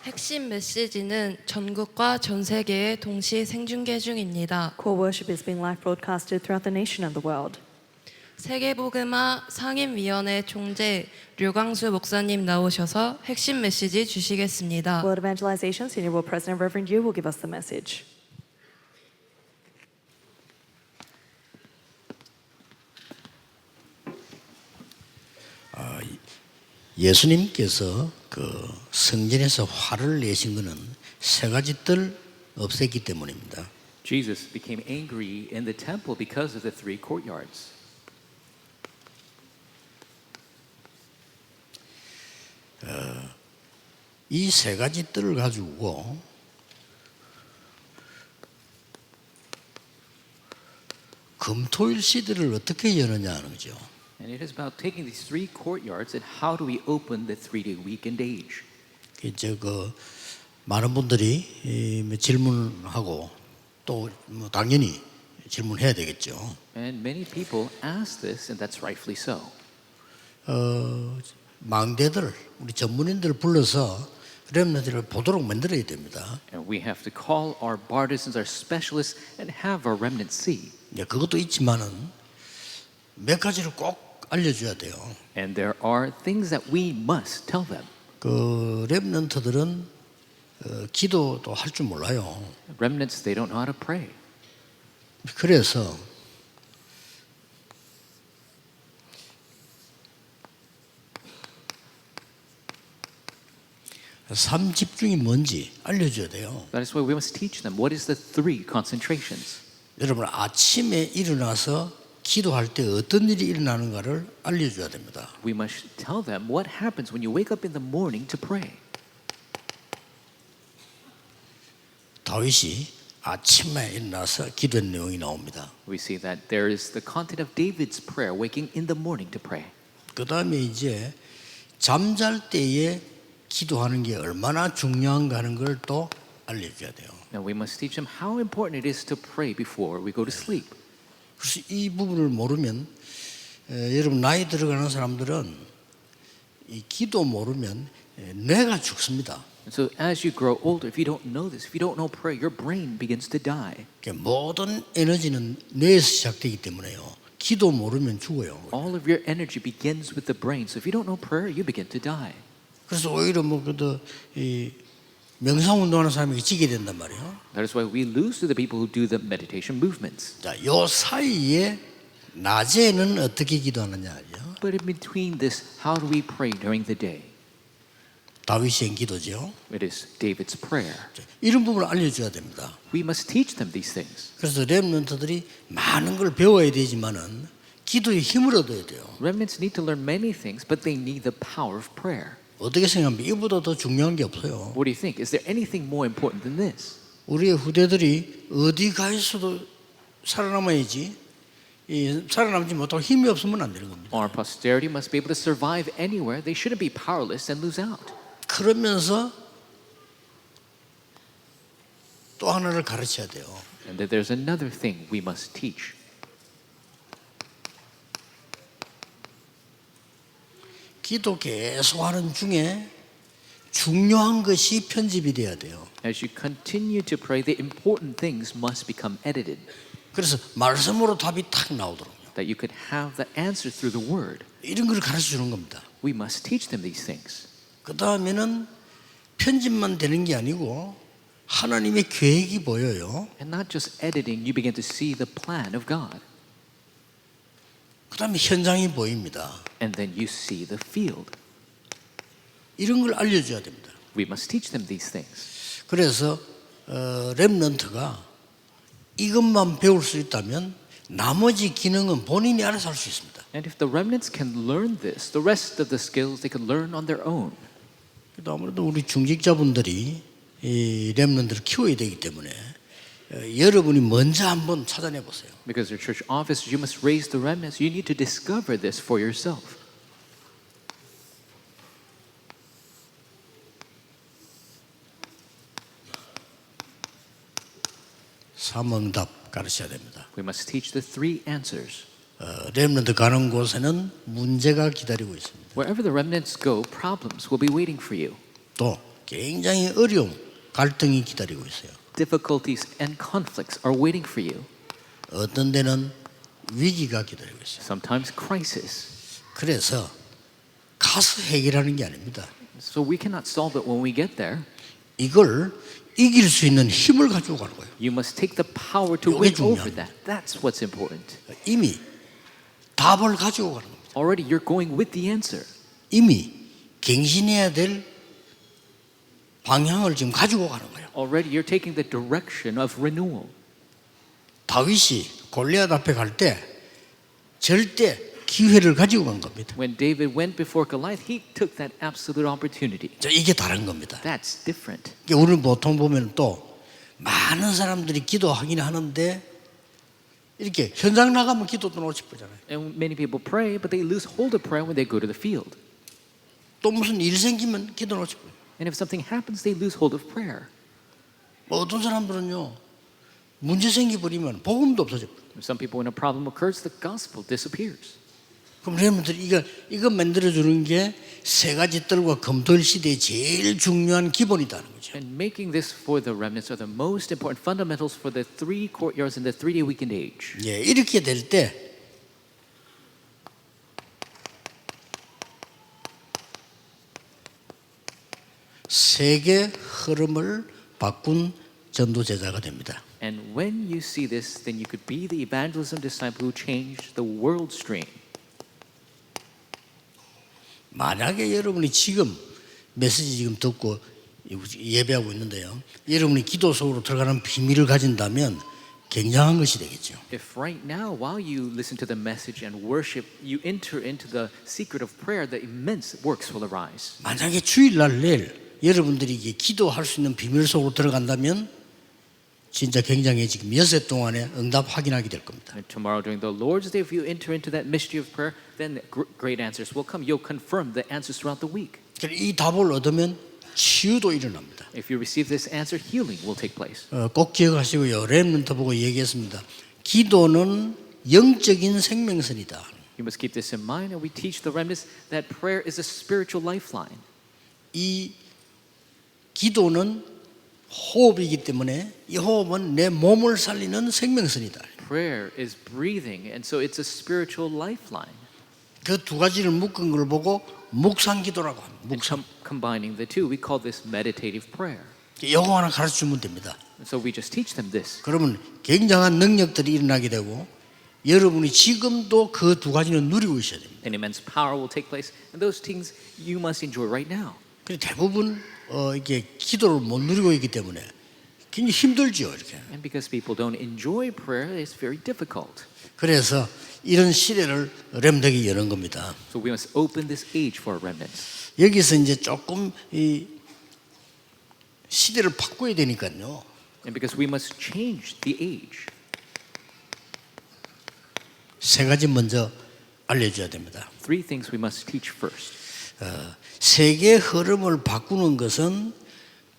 핵심 메시지는 전국과 전 세계에 동시 생중계 중입니다. Core worship is being live broadcasted throughout the nation and the world. 세계복음화 상임위원회 총재 류광수 목사님 나오셔서 핵심 메시지 주시겠습니다. World Evangelization Senior World President Reverend Yu will give us the message. 예수님께서 그 성전에서 화를 내신 것은 세 가지 뜰 없앴기 때문입니다. Jesus became angry in the temple because of the three courtyards. 이 세 가지 뜰을 가지고 금토일 시대를 어떻게 여느냐 하는 거죠. And it is about taking these three courtyards and how do we open the 3-day weekend age. 이제 그 많은 분들이 질문하고 또 뭐 당연히 질문해야 되겠죠. And many people ask this, and that's rightfully so. 망대들 우리 전문인들 불러서 렘넌트를 보도록 만들어야 됩니다. And we have to call our partisans, our specialists, and have our remnants see. 네, 그것도 있지만은 몇 가지를 꼭 알려줘야 돼요. And there are things that we must tell them. 그 렘넌트들은 기도도 할 줄 몰라요. Remnants, they don't know how to pray. 그래서 삼 집중이 뭔지 알려줘야 돼요. That is why we must teach them what is the three concentrations. 여러분 아침에 일어나서 기도할 때 어떤 일이 일어나는가를 알려줘야 됩니다. We must tell them what happens when you wake up in the morning to pray. 다윗이 아침에 일어나서 기도한 내용이 나옵니다. We see that there is the content of David's prayer, waking in the morning to pray. 그 다음에 이제 잠잘 때에 기도하는 게 얼마나 중요한가 하는 걸 또 알려줘야 돼요. Now we must teach them how important it is to pray before we go to sleep. 그래서 이 부분을 모르면 여러분 나이 들어가는 사람들은 이 기도 모르면 뇌가 죽습니다. And so as you grow older, if you don't know this, if you don't know prayer, your brain begins to die. 모든 에너지는 뇌에서 시작되기 때문에요. 기도 모르면 죽어요. All of your energy begins with the brain. So if you don't know prayer, you begin to die. 그래서 오히려 뭐 그도 이 명상 운동하는 사람에게 지게 된단 말이에요. That is why we lose to the people who do the meditation movements. 자, 요 사이에 낮에는 어떻게 기도하느냐요? But in between this, how do we pray during the day? 다윗의 기도죠. It is David's prayer. 이런 부분을 알려줘야 됩니다. We must teach them these things. 그래서 렘넌트들이 많은 걸 배워야 되지만은 기도의 힘을 얻어야 돼요. Remnants need to learn many things, but they need the power of prayer. 어떻게 생각합니까? 이보다 더 중요한 게 없어요. What do you think? Is there anything more important than this? 우리의 후대들이 어디 가 있어도 살아남아야지. 이 살아남지 못하고 힘이 없으면 안 되는 겁니다. Our posterity must be able to survive anywhere. They shouldn't be powerless and lose out. 그러면서 또 하나를 가르쳐야 돼요. And that there's another thing we must teach. 기도 계속 하는 중에 중요한 것이 편집이 돼야 돼요. As you continue to pray, the important things must become edited. 그래서 말씀으로 답이 탁 나오도록. That you could have the answer through the word. 이런 걸 가르쳐 주는 겁니다. We must teach them these things. 그 다음에는 편집만 되는 게 아니고 하나님의 계획이 보여요. And not just editing, you begin to see the plan of God. 그 다음에 현장이 보입니다. And then you see the field. 이런 걸 알려줘야 됩니다. We must teach them these things. 그래서 렘넌트가 이것만 배울 수 있다면 나머지 기능은 본인이 알아서 할 수 있습니다. And if the remnants can learn this, the rest of the skills they can learn on their own. 아무래도 우리 중직자분들이 이 렘넌트를 키워야 되기 때문에 여러분이 먼저 한번 찾아내 보세요. Because your church officers, you must raise the remnants. You need to discover this for yourself. 삼응답 가르쳐야 됩니다. We must teach the three answers. 렘넌트 가는 곳에는 문제가 기다리고 있습니다. Wherever the remnants go, problems will be waiting for you. 또 굉장히 어려움, 갈등이 기다리고 있어요. Difficulties and conflicts are waiting for you. 어떤 데는 위기가 기다리고 있어요. Sometimes crisis. 그래서 가서 해결하는 게 아닙니다. So we cannot solve it when we get there. 이걸 이길 수 있는 힘을 가지고 가는 거예요. You must take the power to 이게 win over 중요합니다. that. That's what's important. 이미 답을 가지고 가는 겁니다. Already you're going with the answer. 이미 갱신해야 될 방향을 지금 가지고 가는 거예요. Already you're taking the direction of renewal. 다윗이 골리앗 앞에 갈 때 절대 기회를 가지고 간 겁니다. When David went before Goliath, he took that absolute opportunity. 이게 다른 겁니다. That's different. 우리는 보통 보면 또 많은 사람들이 기도하긴 하는데 이렇게 현장 나가면 기도도 놓치 보잖아요. And many people pray, but they lose hold of prayer when they go to the field. 또 무슨 일 생기면 기도 놓치 보요. And if something happens, they lose hold of prayer. 어떤 사람들은요 문제 생기버리면 복음도 없어져요. Some people, when a problem occurs, the gospel disappears. 그럼 여러분들 이거 만들어 주는 게 세 가지 뜰과 금토일 시대의 제일 중요한 기본이다는 거죠. And making this for the remnants are the most important fundamentals for the 3 courtyards in the 3-day weekend age. 예, 이렇게 될 때 세계 흐름을 바꾼 전도 제자가 됩니다. And when you see this, then you could be the evangelism disciple who changed the world stream. 만약에 여러분이 지금 메시지 지금 듣고 예배하고 있는데요. 여러분이 기도 속으로 들어가는 비밀을 가진다면 굉장한 것이 되겠죠. If right now, while you listen to the message and worship, you enter into the secret of prayer, the immense works will arise. 만약에 주일날 내일 여러분들이 이게 기도할 수 있는 비밀 속으로 들어간다면 진짜 굉장히 지금 여세 동안에 응답 확인하게 될 겁니다. And tomorrow during the Lord's Day, if you enter into that mystery of prayer, then great answers will come. You'll confirm the answers throughout the week. 이 답을 얻으면 치유도 일어납니다. If you receive this answer, healing will take place. 꼭 기억하시고요. 렘넌트 보고 얘기했습니다. 기도는 영적인 생명선이다. You must keep this in mind, and we teach the remnants that prayer is a spiritual lifeline. 이 기도는 호흡이기 때문에 이 호흡은 내 몸을 살리는 생명선이다. Prayer is breathing, and so it's a spiritual lifeline. 그 두 가지를 묶은 걸 보고 묵상기도라고 합니다. 묵상. Combining the two, we call this meditative prayer. 이거 하나 가르쳐주면 됩니다. And so we just teach them this. 그러면 굉장한 능력들이 일어나게 되고 여러분이 지금도 그 두 가지는 누리고 있어야 됩니다. An immense power will take place, and those things you must enjoy right now. 그런데 대부분 이게 기도를 못 누리고 있기 때문에 굉장히 힘들죠, 이렇게. And because people don't enjoy prayer, it's very difficult. 그래서 이런 시대를 렘덕이 여는 겁니다. So we must open this age for our remnants. 여기서 이제 조금 이 시대를 바꿔야 되니까요. And because we must change the age. 세 가지 먼저 알려줘야 됩니다. 3 things we must teach first. 세계 흐름을 바꾸는 것은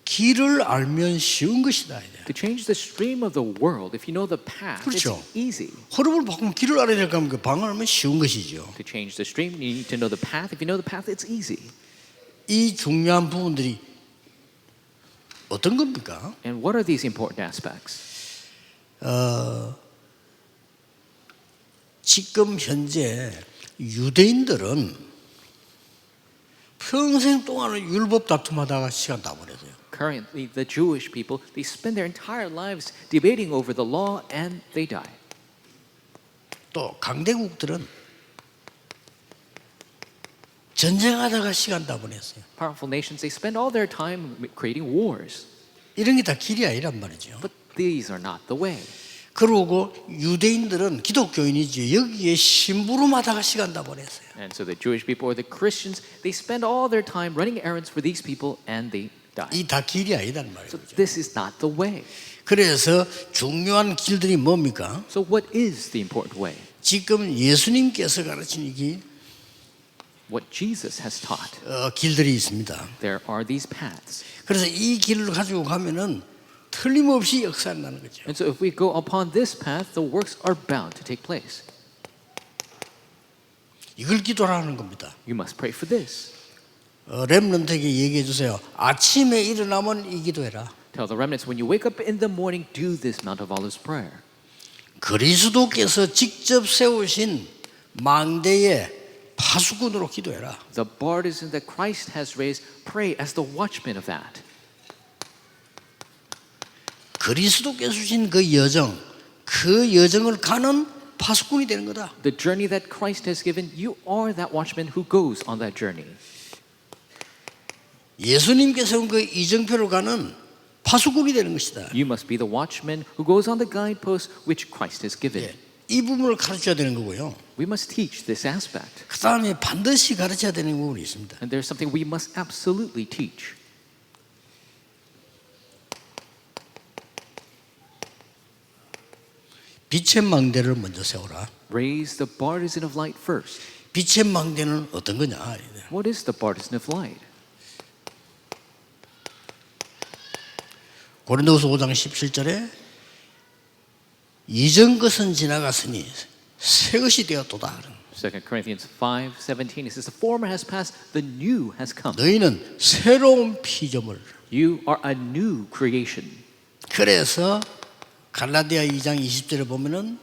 길을 알면 쉬운 것이다. To change the stream of the world, if you know the path, 그렇죠. it's easy. 흐름을 바꾸면 길을 알아야 될까 하면 그 방을 알면 쉬운 것이죠. To change the stream, you need to know the path. If you know the path, it's easy. 이 중요한 부분들이 어떤 겁니까? And what are these important aspects? 지금 현재 유대인들은 평생 동안은 율법 다툼하다가 시간 다 보내세요. Currently, the Jewish people, they spend their entire lives debating over the law and they die. 또 강대국들은 전쟁하다가 시간 다 보냈어요. Powerful nations, they spend all their time creating wars. 이런 게 다 길이 아니란 말이죠. But these are not the way. 그러고 유대인들은 기독교인이지 여기에 심부름하다가 시간 다 보냈어요. And so the Jewish people or the Christians, they spend all their time running errands for these people and they die. 이 다 길이 아니란 말이죠. So this is not the way. 그래서 중요한 길들이 뭡니까? So what is the important way? 지금 예수님께서 가르친 이게 What Jesus has taught. 길들이 있습니다. There are these paths. 그래서 이 길을 가지고 가면은 틀림없이 역사가 나는 거죠. And so if we go upon this path, the works are bound to take place. 이걸 기도하는 겁니다. You must pray for this. 렘넌트에게 얘기해 주세요. 아침에 일어나면 이 기도해라. Tell the remnants, when you wake up in the morning, do this Mount of Olives prayer. 그리스도께서 직접 세우신 망대의 파수꾼으로 기도해라. The partisan that Christ has raised, pray as the watchman of that. 그리스도께서 주신 그 여정, 그 여정을 가는 파수꾼이 되는 거다. The journey that Christ has given, you are that watchman who goes on that journey. 예수님께서 세운 그 이정표를 가는 파수꾼이 되는 것이다. You must be the watchman who goes on the guidepost which Christ has given. 예, 이 부분을 가르쳐야 되는 거고요. We must teach this aspect. 그 다음에 반드시 가르쳐야 되는 부분이 있습니다. And there's something we must absolutely teach. 빛의 망대를 먼저 세워라. Raise the partisan of light first. 빛의 망대는 어떤 거냐? What is the partisan of light? 고린도후서 5장 17절에 이전 것은 지나갔으니 새 것이 되었도다. 2 Corinthians 5:17 it says the former has passed, the new has come. 너희는 새로운 피조물. You are a new creation. 그래서 갈라디아 2장 20절에 보면은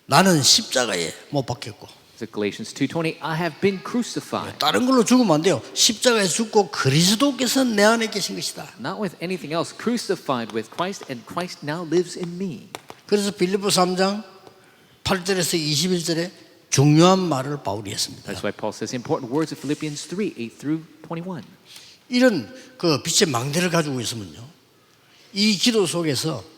나는 십자가에 못 박혔고. So Galatians 2:20 I have been crucified. 다른 걸로 죽으면 안 돼요. 십자가에 죽고 그리스도께서 내 안에 계신 것이다. Not with anything else, crucified with Christ, and Christ now lives in me. 그래서 빌립보 3장 8절에서 21절에 중요한 말을 바울이 했습니다. That's why Paul says important words of Philippians 3:8 through 21. 이런 그 빛의 망대를 가지고 있으면요, 이 기도 속에서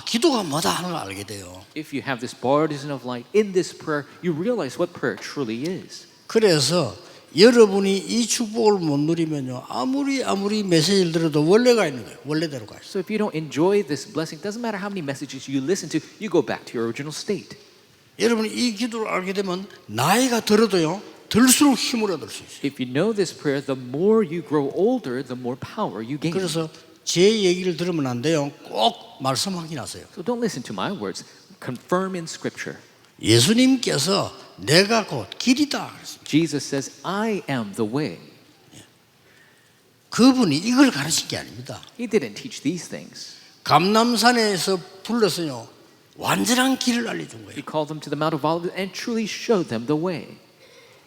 기도가 뭐다 하는 걸 알게 돼요. If you have this partisan of light in this prayer, you realize what prayer truly is. 그래서 여러분이 이 축복을 못 누리면요, 아무리 메시지를 들어도 원래가 있는 거예요. 원래대로 가요. So if you don't enjoy this blessing, doesn't matter how many messages you listen to, you go back to your original state. 여러분이 이 기도를 알게 되면 나이가 들어도요, 들수록 힘을 얻을 수 있어요. If you know this prayer, the more you grow older, the more power you gain. 그래서 제 얘기를 들으면 안 돼요. 꼭 말씀 확인하세요. So don't listen to my words. Confirm in Scripture. 예수님께서 내가 곧 길이다 그랬습니다. Jesus says, I am the way. 그분이 이걸 가르친 게 아닙니다. He didn't teach these things. 감람산에서 불러서요, 완전한 길을 알려준 거예요. He called them to the Mount of Olives and truly showed them the way.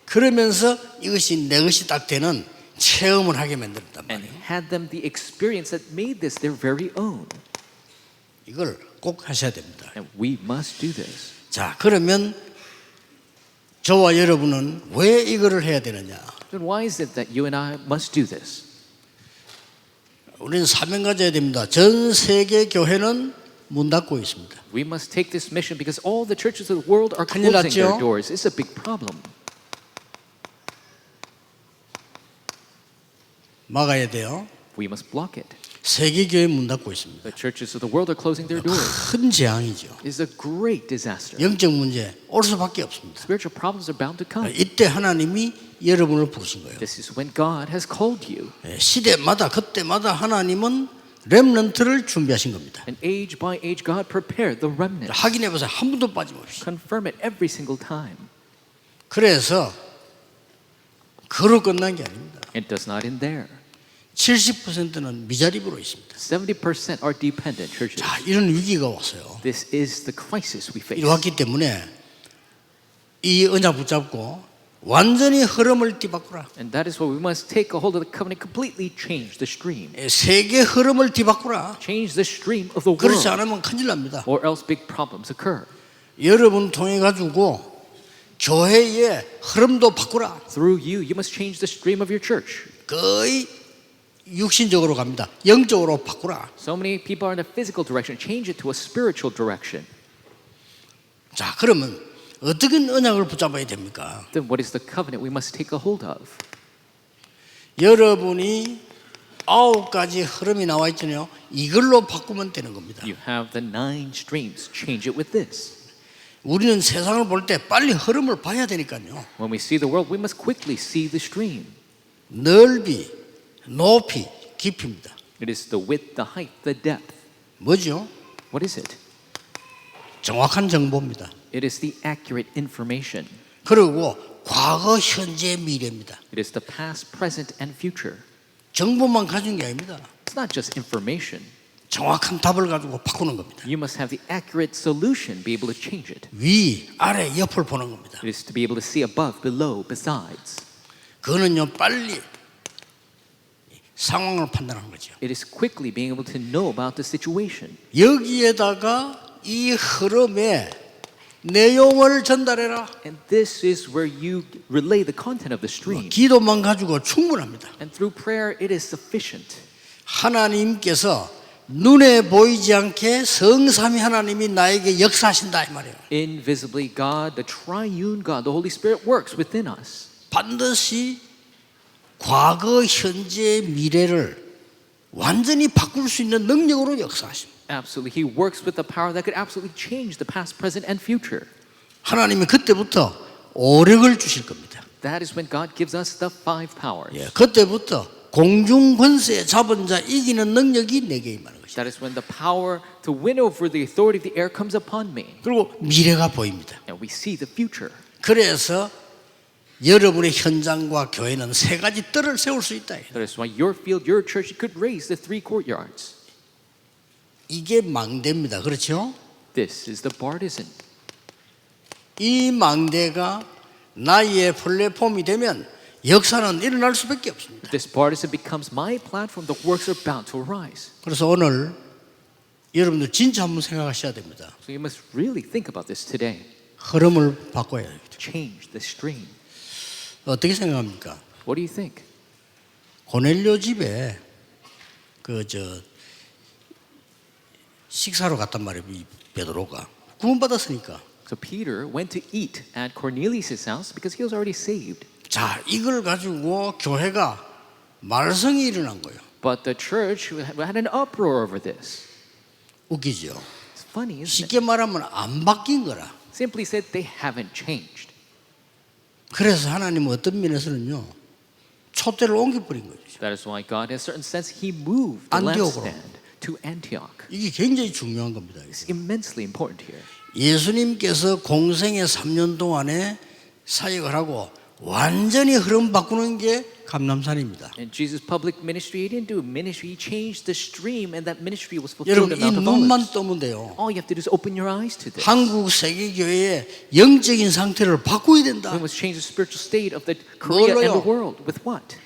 그러면서 이것이 내 것이 딱 되는 체험을 하게 만들었단 And 말이에요. had them the experience that made this their very own. 이걸 꼭 하셔야 됩니다. And we must do this. 자, 그러면 저와 여러분은 왜 이거를 해야 되느냐? Then why is it that you and I must do this? 우리는 사명 가져야 됩니다. 전 세계 교회는 문 닫고 있습니다. We must take this mission because all the churches of the world are 큰일 closing their 났죠? doors. It's a big problem. 막아야 돼요. We must block it. 세계 교회 문 닫고 있습니다. The churches of the world are closing their doors. 큰 재앙이죠. It's a great disaster. 영적 문제 올 수밖에 없습니다. Spiritual problems are bound to come. 이때 하나님이 여러분을 부르신 거예요. This is when God has called you. 시대마다 그때마다 하나님은 렘넌트를 준비하신 겁니다. And age by age, God prepared the remnant. 확인해 보세요. 한 번도 빠짐없이. Confirm it every single time. 그래서 그로 끝난 게 아닙니다. It does not end there. 70%는 미자립으로 있습니다. 70% are dependent churches. 자, 이런 위기가 왔어요. This is the crisis we face. 이 왔기 때문에 이 언약 붙잡고 완전히 흐름을 뒤바꾸라. And that is why we must take a hold of the covenant, completely change the stream. 세계 흐름을 뒤바꾸라. Change the stream of the 그렇지 world, 않으면 큰일 납니다. or else big problems occur. 여러분 통해 가지고 교회의 흐름도 바꾸라. Through you, you must change the stream of your church. 거의 육신적으로 갑니다. 영적으로 바꾸라. So many people are in a physical direction. Change it to a spiritual direction. 자, 그러면 어떻게 언약을 붙잡아야 됩니까? Then what is the covenant we must take a hold of? 여러분이 9가지 흐름이 나와 있잖아요. 이걸로 바꾸면 되는 겁니다. You have the 9 streams. Change it with this. 우리는 세상을 볼 때 빨리 흐름을 봐야 되니까요. When we see the world, we must quickly see the stream. 넓이, 높이, 깊이입니다. It is the width, the height, the depth. 뭐죠? What is it? 정확한 정보입니다. It is the accurate information. 그리고 과거, 현재, 미래입니다. It is the past, present, and future. 정보만 가진 게 아닙니다. It's not just information. 정확한 답을 가지고 바꾸는 겁니다. You must have the accurate solution, be able to change it. 위, 아래, 옆을 보는 겁니다. It is to be able to see above, below, besides. 그거는요 빨리 상황을 판단하는 거죠. It is quickly being able to know about the situation. 여기에다가 이 흐름에 내용을 전달해라. And this is where you relay the content of the stream. 기도만 가지고 충분합니다. And through prayer, it is sufficient. 하나님께서 눈에 보이지 않게 성삼위 하나님이 나에게 역사하신다 이 말이에요. Invisibly, God, the triune God, the Holy Spirit works within us. 반드시 과거, 현재, 미래를 완전히 바꿀 수 있는 능력으로 역사하십니다. Absolutely, He works with the power that could absolutely change the past, present, and future. 하나님이 그때부터 오력을 주실 겁니다. That is when God gives us the five powers. 예, 그때부터 공중 권세 잡은 자 이기는 능력이 내게 임하는 것이다. That is when the power to win over the authority of the air comes upon me. 그리고 미래가 보입니다. And we see the future. 그래서 여러분의 현장과 교회는 세 가지 뜰을 세울 수 있다. That is why your field, your church, could raise the three courtyards. 이게 망대입니다. 그렇죠? This is the partisan. 이 망대가 나의 플랫폼이 되면 역사는 일어날 수밖에 없습니다. If this partisan becomes my platform, the works are bound to arise. 그래서 오늘 여러분들 진짜 한번 생각하셔야 됩니다. So you must really think about this today. 흐름을 바꿔야 돼요. Change the stream. 어떻게 생각합니까? What do you think? 고넬료 집에 식사로 갔단 말이에요. 이 베드로가 구원받았으니까. So Peter went to eat at Cornelius' house because he was already saved. 자, 이걸 가지고 교회가 말썽이 일어난 거예요. But the church had an uproar over this. 웃기죠. It's funny, isn't it? 쉽게 말하면 안 바뀐 거라. Simply said they haven't changed. 그래서 하나님은 어떤 면에서는요 촛대를 옮겨버린 거죠. That is why God, in a certain sense, He moved the 안디옥으로. lampstand to Antioch. 이게 굉장히 중요한 겁니다. It's immensely important here. 예수님께서 공생의 3년 동안에 사역을 하고 완전히 흐름 바꾸는 게 감람산입니다. In Jesus' public ministry, He didn't do ministry. He changed the stream, and that ministry was fulfilled 여러분 in 이 Mount of 눈만 Olives. 뜨면 돼요. All you have to do is open your eyes to this. 한국 세계 교회의 영적인 상태를 바꿔야 된다. We must change the spiritual state of the Korea and the 뭘로요? world. With what?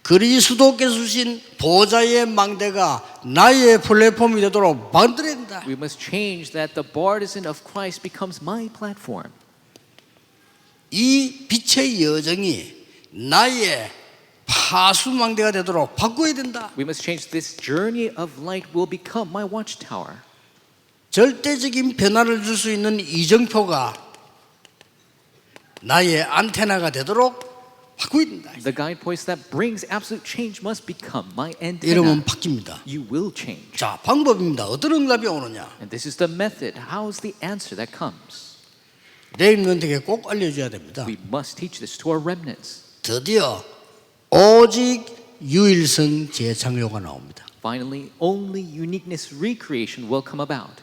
그리스도께서 주신 보좌의 망대가 나의 플랫폼이 되도록 만들어야 된다. We must change that the partisan of Christ becomes my platform. 이 빛의 여정이 나의 파수망대가 되도록 바꿔야 된다. We must change this journey of light will become my watchtower. 절대적인 변화를 줄 수 있는 이정표가 나의 안테나가 되도록 바꿔야 된다. The guidepost that brings absolute change must become my 여러분 antenna. 바뀝니다. You will change. 자, 방법입니다. 어떤 응답이 오느냐? And this is the method. How is the answer that comes? 레인런트에게 꼭 알려줘야 됩니다. We must teach this to our remnants. 드디어 오직 유일성 재창조가 나옵니다. Finally, only uniqueness recreation will come about.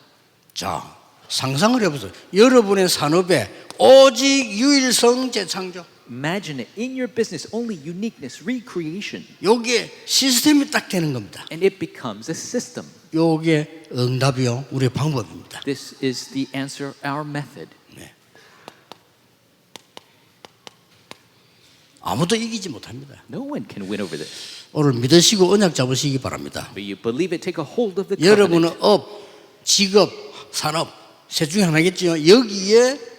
자, 상상을 해보세요. 여러분의 산업에 오직 유일성 재창조. Imagine it. In your business, only uniqueness recreation. 요게 시스템이 딱 되는 겁니다. And it becomes a system. 요게 응답이요. 우리의 방법입니다. This is the answer, our method. 네. 아무도 이기지 못합니다. No one can win over this. 오늘 믿으시고 언약 잡으시기 바랍니다. But you believe it, take a hold of the 여러분은 covenant. 업, 직업, 산업 셋 중에 하나겠죠. 여기에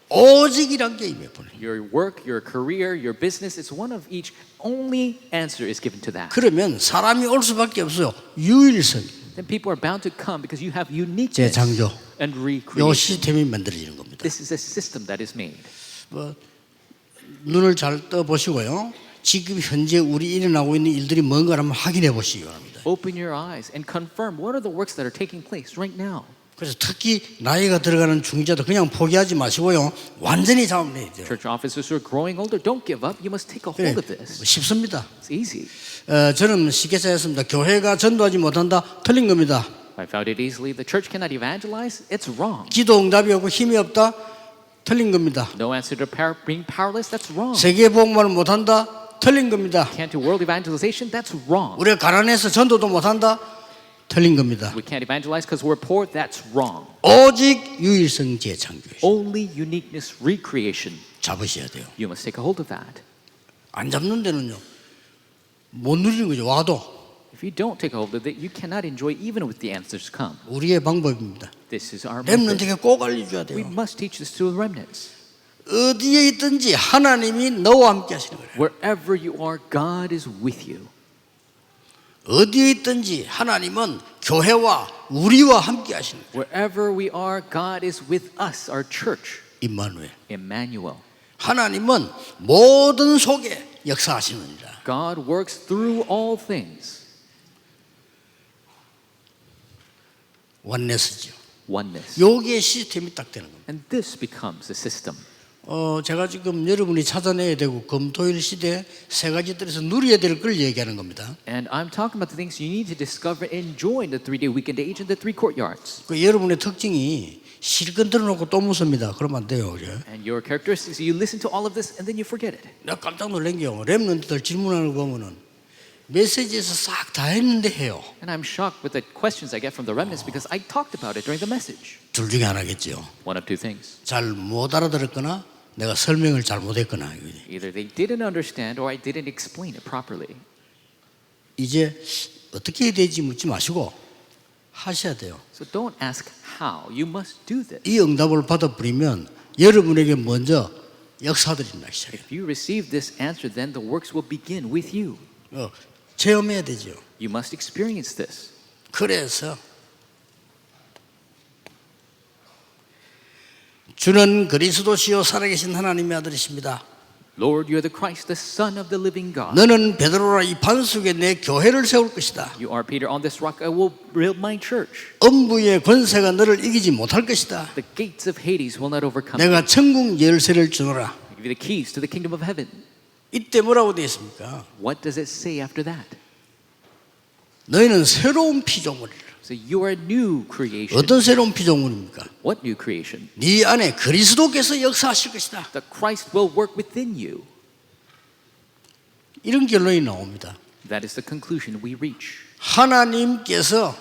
오직이란 게 임해 보내. Your work, your career, your business, it's one of each. Only answer is given to that. 그러면 사람이 올 수밖에 없어요. 유일성, Then people are bound to come because you have uniqueness 재창조. and 요 recreation. 시스템이 만들어지는 겁니다. This is a system that is made. 뭐, 눈을 잘 떠 보시고요. 지금 현재 우리 일어나고 있는 일들이 뭔가 한번 확인해 보시기 바랍니다. Open your eyes and confirm what are the works that are taking place right now. 그래서 특히 나이가 들어가는 중자도 그냥 포기하지 마시고요. 완전히 잡으면 돼요. Church officers who are growing older, don't give up. You must take a 그래, hold of this. 쉽습니다. It's easy. 저는 쉽게 say했습니다. 교회가 전도하지 못한다. 틀린 겁니다. I found it easily. The church cannot evangelize. It's wrong. 기도 응답이 없고 힘이 없다. 틀린 겁니다. No answer to being powerless. That's wrong. 세계 복음을 못한다? 틀린 겁니다. Can't do world evangelization. That's wrong. 우리가 가난해서 전도도 못한다? 틀린 겁니다. We can't evangelize because we're poor. That's wrong. 오직 유일성 재창조예요. Only uniqueness recreation. 잡으셔야 돼요. You must take a hold of that. 안 잡는 데는요, 못 누리는 거죠. 와도. If you don't take a hold of it, you cannot enjoy even with the answers come. 우리의 방법입니다. This is our method. 렘넌트에게 꼭 알려줘야 We 돼요. must teach this to the remnants. 어디에 있든지 하나님이 너와 함께 하시는 거예요. Wherever you are, God is with you. 어디에 있든지 하나님은 교회와 우리와 함께 하시는 거예요. Wherever we are, God is with us, our church. 임마누엘. Emmanuel. 하나님은 모든 속에 역사하시느니라. God works through all things. 원네스죠. Oneness. 여기에 시스템이 딱 되는 겁니다. And this becomes the system. 제가 지금 여러분이 찾아내야 되고 금토일 시대 세 가지 들에서 누려야 될 걸 얘기하는 겁니다. And I'm talking about the things you need to discover and enjoy in the 3-day weekend age and the 3 courtyards. 그 여러분의 특징이 실컷 들어놓고 또 묻습니다. 그러면 안 돼요. 그죠? And your characteristics, you listen to all of this and then you forget it. 내가 깜짝 놀란 게요. 렘넌트들 질문하는 거 보면은 메시지에서 싹 다 했는데 해요. And I'm shocked with the questions I get from the remnants because I talked about it during the message. 둘 중에 하나겠죠. One of two things. 잘 못 알아들었거나 내가 설명을 잘못했거나. Either they didn't understand or I didn't explain it properly. 이제 어떻게 해야 되지 묻지 마시고 하셔야 돼요. So don't ask how. You must do this. 이 응답을 받아버리면 여러분에게 먼저 역사들이 나기 시작해요. If you receive this answer, then the works will begin with you. 체험해야 되죠. You must experience this. 그래서 주는 그리스도시요 살아계신 하나님의 아들이십니다. Lord, you are the Christ, the Son of the living God. 너는 베드로라 이 반석에 내 교회를 세울 것이다. You are Peter. On this rock I will build my church. 음부의 권세가 너를 이기지 못할 것이다. The gates of Hades will not overcome you. 내가 천국 열쇠를 주노라. I give you the keys to the kingdom of heaven. 이때 뭐라고 되어 있습니까? What does it say after that? 너희는 새로운 피조물이라. So you are new creation. 어떤 새로운 피조물입니까? What new creation? 네 안에 그리스도께서 역사하실 것이다. The Christ will work within you. 이런 결론이 나옵니다. That is the conclusion we reach. 하나님께서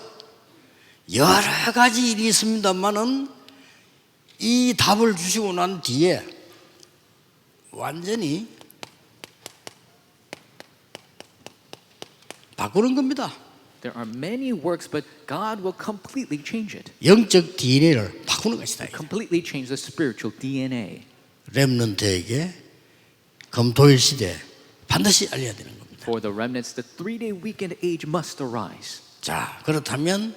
여러 가지 일이 있습니다만은 이 답을 주시고 난 뒤에 완전히 바꾸는 겁니다. There are many works, but God will completely change it. 영적 DNA를 바꾸는 것이다. Completely change the spiritual DNA. 렘넌트에게 금토일 시대 반드시 알려야 되는 겁니다. For the remnants, the 3-day weekend age must arise. 자, 그렇다면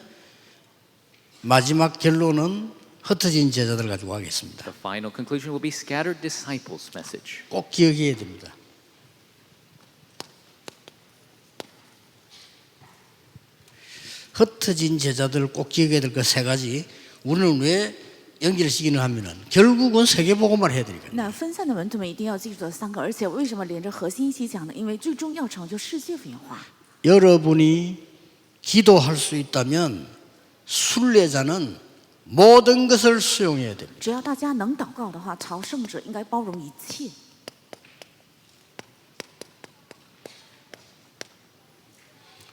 마지막 결론은 흩어진 제자들 가지고 하겠습니다. The final conclusion will be scattered disciples message. 꼭 기억해야 됩니다. 흩어진 제자들 꼭 기억해야 될 것 세 가지. 우리는 왜 연결시키는 하면은 결국은 세계복음을 해야 되니까. 那分散的门徒们一定要记住这三个，而且为什么连着核心一起讲呢？因为最终要成就世界文化。 여러분이 기도할 수 있다면 순례자는 모든 것을 수용해야 됩니다. 只要大家能祷告的话，朝圣者应该包容一切。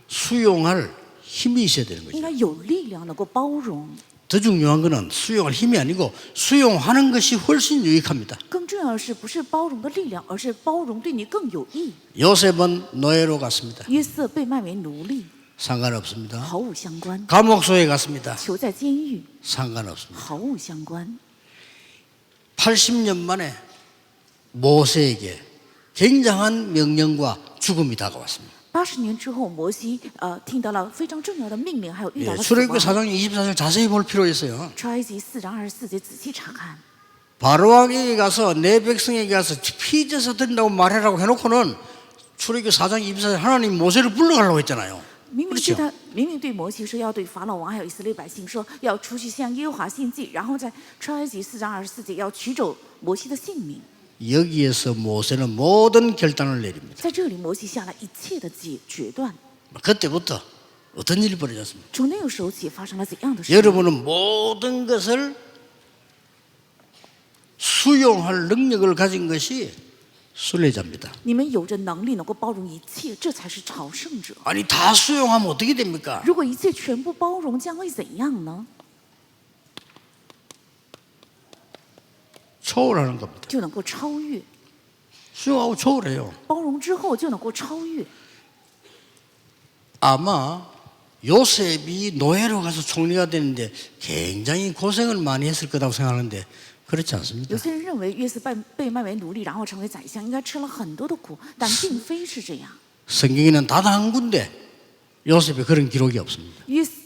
수용할 힘이 있어야 되는 应 거죠. 该有力量能够包容。 더 중요한 것은 수용할 힘이 아니고 수용하는 것이 훨씬 유익합니다. 更重要的是，不是包容的力量，而是包容对你更有益。 요셉은 노예로 갔습니다. 约瑟被卖为奴隶， 상관없습니다. 毫无相关； 감옥소에 갔습니다. 囚在监狱， 상관없습니다. 毫无相关。 80년 만에 모세에게 굉장한 명령과 죽음이 다가왔습니다. 80年之后，摩西听到了非常重要的命令，还有遇到了死 출애굽기 4장 亡。24절 자세히 볼 필요 있어요. 出埃及4章24节仔细查看。 바로왕에게 가서 내 백성에게 가서 피제사 드린다고 말해라고 해놓고는 출애굽기 4장 24절 하나님 모세를 불러가려고 했잖아요. 明明对摩西说要对法老王还有以色列百姓说要出去向耶和华献祭，然后在出埃及4章24节要取走摩西的性命。 여기에서 모세는 모든 결단을 내립니다. 在这里，摩西下了一切的决断。 그때부터 어떤 일이 벌어졌습니까? 从那个时候起，发生了怎样的事？ 여러분은 모든 것을 수용할 능력을 가진 것이 순례자입니다. 你们有着能力能够包容一切，这才是朝圣者。 아니 다 수용하면 어떻게 됩니까? 如果一切全部包容，将会怎样呢？ 초월하는 겁니다. 就能够超越。 수용하고 초월해요. 包容之后就能够超越。 아마 요셉이 노예로 가서 총리가 되는데 굉장히 고생을 많이 했을 거라고 생각하는데 그렇지 않습니다. 有些人认为约瑟被卖为奴隶，然后成为宰相，应该吃了很多的苦，但并非是这样。 성경에는 단 한 군데 요셉에 그런 기록이 없습니다.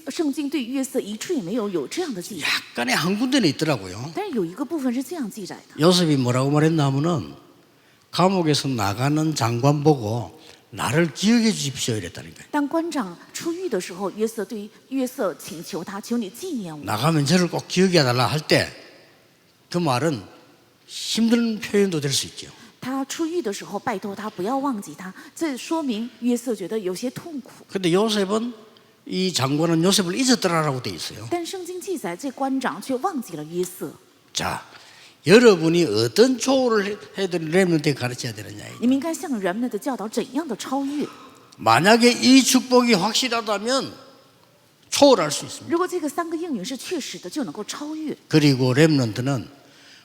圣经对约瑟一处也没有这样的记载， 약간의 한 군데는 있더라고요. 但是有一个部分是这样记载的。 요셉이 뭐라고 말했냐면은 감옥에서 나가는 장관 보고 나를 기억해 주십시오 이랬다는 거예요. 当官长出狱的时候，约瑟对约瑟请求他，求你纪念我。 나가면 저를 꼭 기억해 달라 할 때 그 말은 힘든 표현도 될 수 있죠. 他出狱的时候，拜托他不要忘记他，这说明约瑟觉得有些痛苦。 근데 요셉은 이 장관은 요셉을 잊었더라라고 돼 있어요. 但圣经记载，这官长却忘记了约瑟。 자, 여러분이 어떤 초월을 해드린 렘넌트에 가르쳐야 되느냐. 你们应该向人们的教导怎样的超越。 만약에 이 축복이 확실하다면 초월할 수 있습니다. 如果这个三个应允是确实的，就能够超越， 그리고 렘넌트는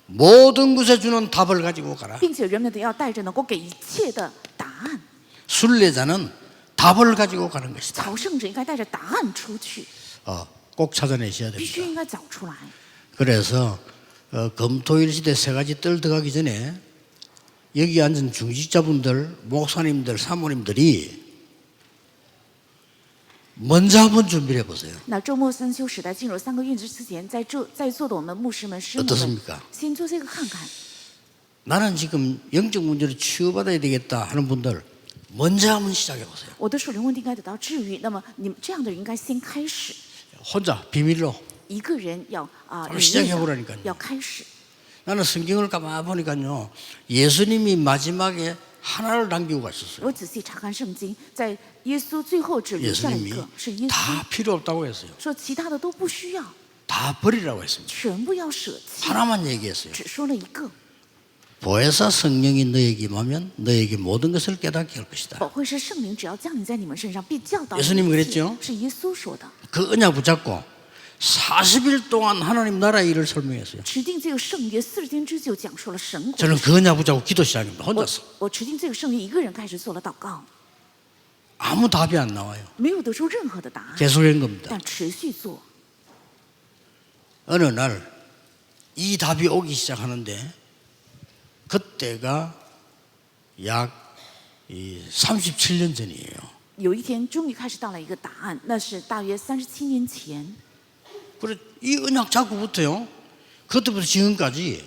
모든 것에 주는 답을 가지고 가라. 并且人们得要带着能够给一切的答案。 순례자는 답을 가지고 가는 것이다. 朝圣者应该带着答案出去， 꼭 찾아내셔야 必须 됩니다. 应该找出来。 그래서 금토일 시대 세 가지 뜰 들어가기 전에 여기 앉은 중직자분들, 목사님들, 사모님들이 먼저 한번 준비를 해보세요. 那周末三休时代进入三个运之前，在座的我们牧师们、师母们， 어떻습니까? 先做这个看看。 나는 지금 영적 문제로 치유받아야 되겠다 하는 분들 먼저 한번 시작해 보세요. 我的属灵问题应该得到治愈，那么你们这样的人应该先开始， 혼자 비밀로. 一个人要바로 시작해보라니까요. 要开始。 나는 성경을 가만 보니까요, 예수님이 마지막에 하나를 남기고 가셨어요. 我仔细查看圣经，在耶稣最后只留下一 예수님이 个，是耶稣 다 필요 없다고 했어요. 说其他的都不需要， 다 버리라고 했습니다. 全部要舍弃， 하나만 얘기했어요. 只说了一个。 보혜사 성령이 너에게 임하면 너에게 모든 것을 깨닫게 할 것이다. 保惠师圣灵只要降临在你们身上，必教导你 예수님이 们一切 그랬죠? 是耶稣说的。 그 언약 붙잡고 40일 동안 하나님 나라의 일을 설명했어요. 持定这个圣约40天之久，讲述了神国。 저는 그 언약 붙잡고 기도 시작합니다. 혼자서. 我持定这个圣约，一个人开始做了祷告， 아무 답이 안 나와요. 没有得出任何的答案， 계속한 겁니다. 但持续做。 어느 날 이 답이 오기 시작하는데 그때가 약 37년 전이에요. 有一天，终于开始到了一个答案，那是大约37年前。 그래 이 언약 잡고부터요. 그때부터 지금까지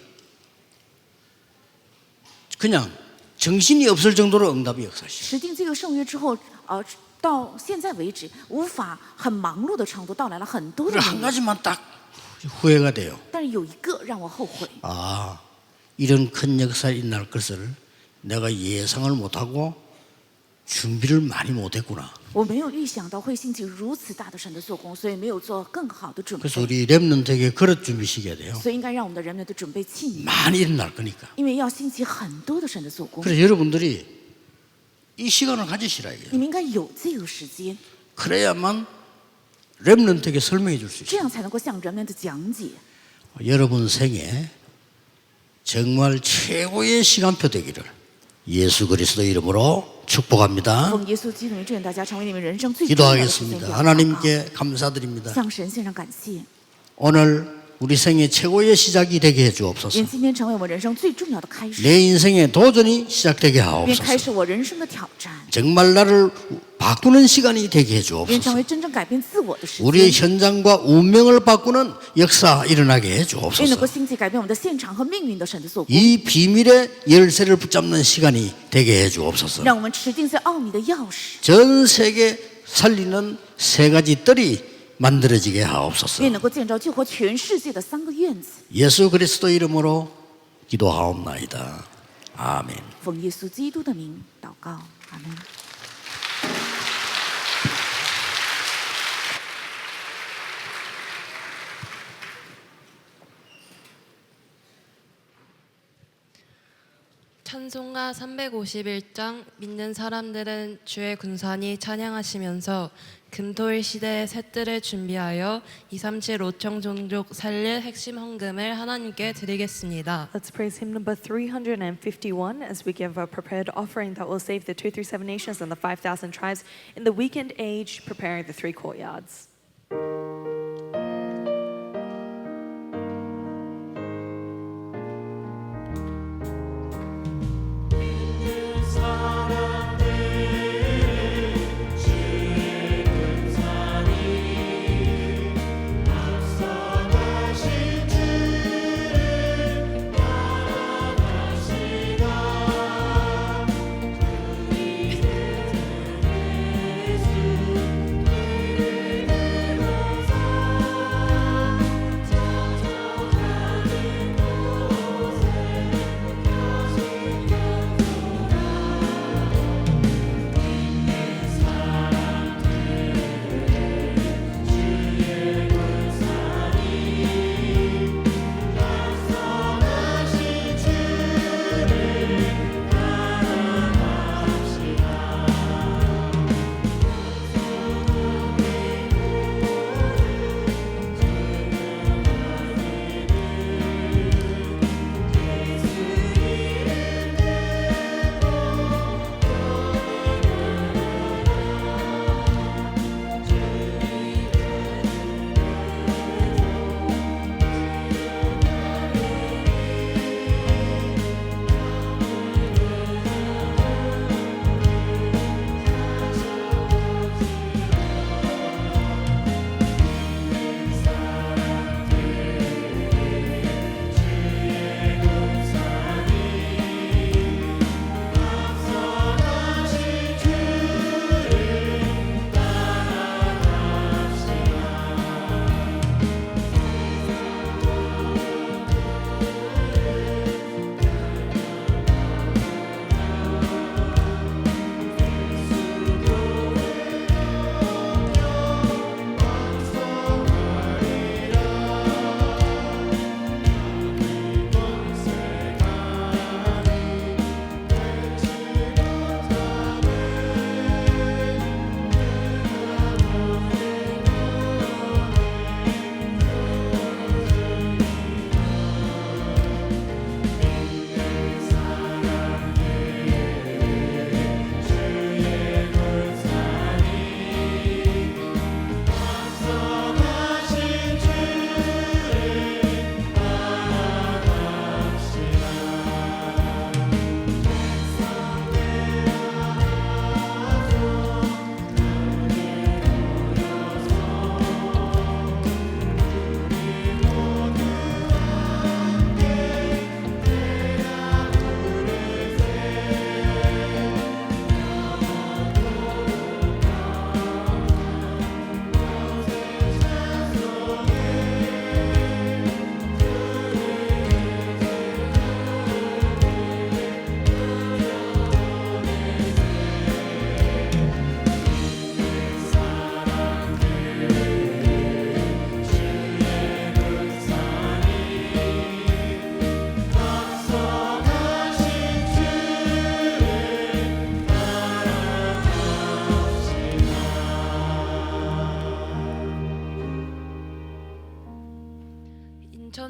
그냥 정신이 없을 정도로 응답이 역사시. 持定这个圣约之后，到现在为止，无法很忙碌的程度，到来了很多的 한 人。 가지만 딱 후회가 돼요. 但是有一个让我后悔， 아, 이런 큰 역사에 일어날 것을 내가 예상을 못하고 준비를 많이 못했구나. 我没有预想到会兴起如此大的神的做工，所以没有做更好的准备。 그래서 우리 렘넌트에게 그릇 준비시켜야 돼요. 所以应该让我们的人们的准备器皿， 많이 일어날 거니까. 因为要兴起很多的神的做工。 그래서 여러분들이 이 시간을 가지시라 이게요. 你们应该有这个时间， 그래야만 렘넌트에게 설명해 줄 수 这 있어요. 样才能够向人们的讲解。 여러분 생에 정말 최고의 시간표 되기를 예수 그리스도 이름으로 축복합니다. 奉耶稣基督名，祝愿大家成为你们人生最重要的时间 기도하겠습니다. 点。 하나님께 감사드립니다. 向神献上感谢， 오늘 우리 생의 최고의 시작이 되게 해 주옵소서. 愿今天成为我们人生最重要的开始， 내 인생의 도전이 시작되게 愿开 하옵소서. 始我人生的挑战， 정말 나를 바꾸는 시간이 되게 해 愿成 주옵소서. 为真正改变自我的时 우리의 间， 현장과 운명을 바꾸는 역사 일어나게 해 愿能 주옵소서. 够兴起改变我们的现场和命运的神的做工， 이 비밀의 열쇠를 붙잡는 시간이 되게 해 주옵소서. 让我们持定这奥秘的钥匙， 전 세계 살리는 세 가지 뜰이 만들어지게 하옵소서. 愿能够建造救活全世界的3个院子。 예수 그리스도 이름으로 기도하옵나이다. 아멘. 奉耶稣基督的名祷告，阿门。 찬송가 351장 믿는 사람들은 주의 군산이 찬양하시면서 금토일 시대의 새들을 준비하여 237 5청 종족 살릴 핵심 헌금을 하나님께 드리겠습니다. Let's praise hymn number 351 as we give a prepared offering that will save the 237 nations and the 5,000 tribes in the weekend age, preparing the three courtyards.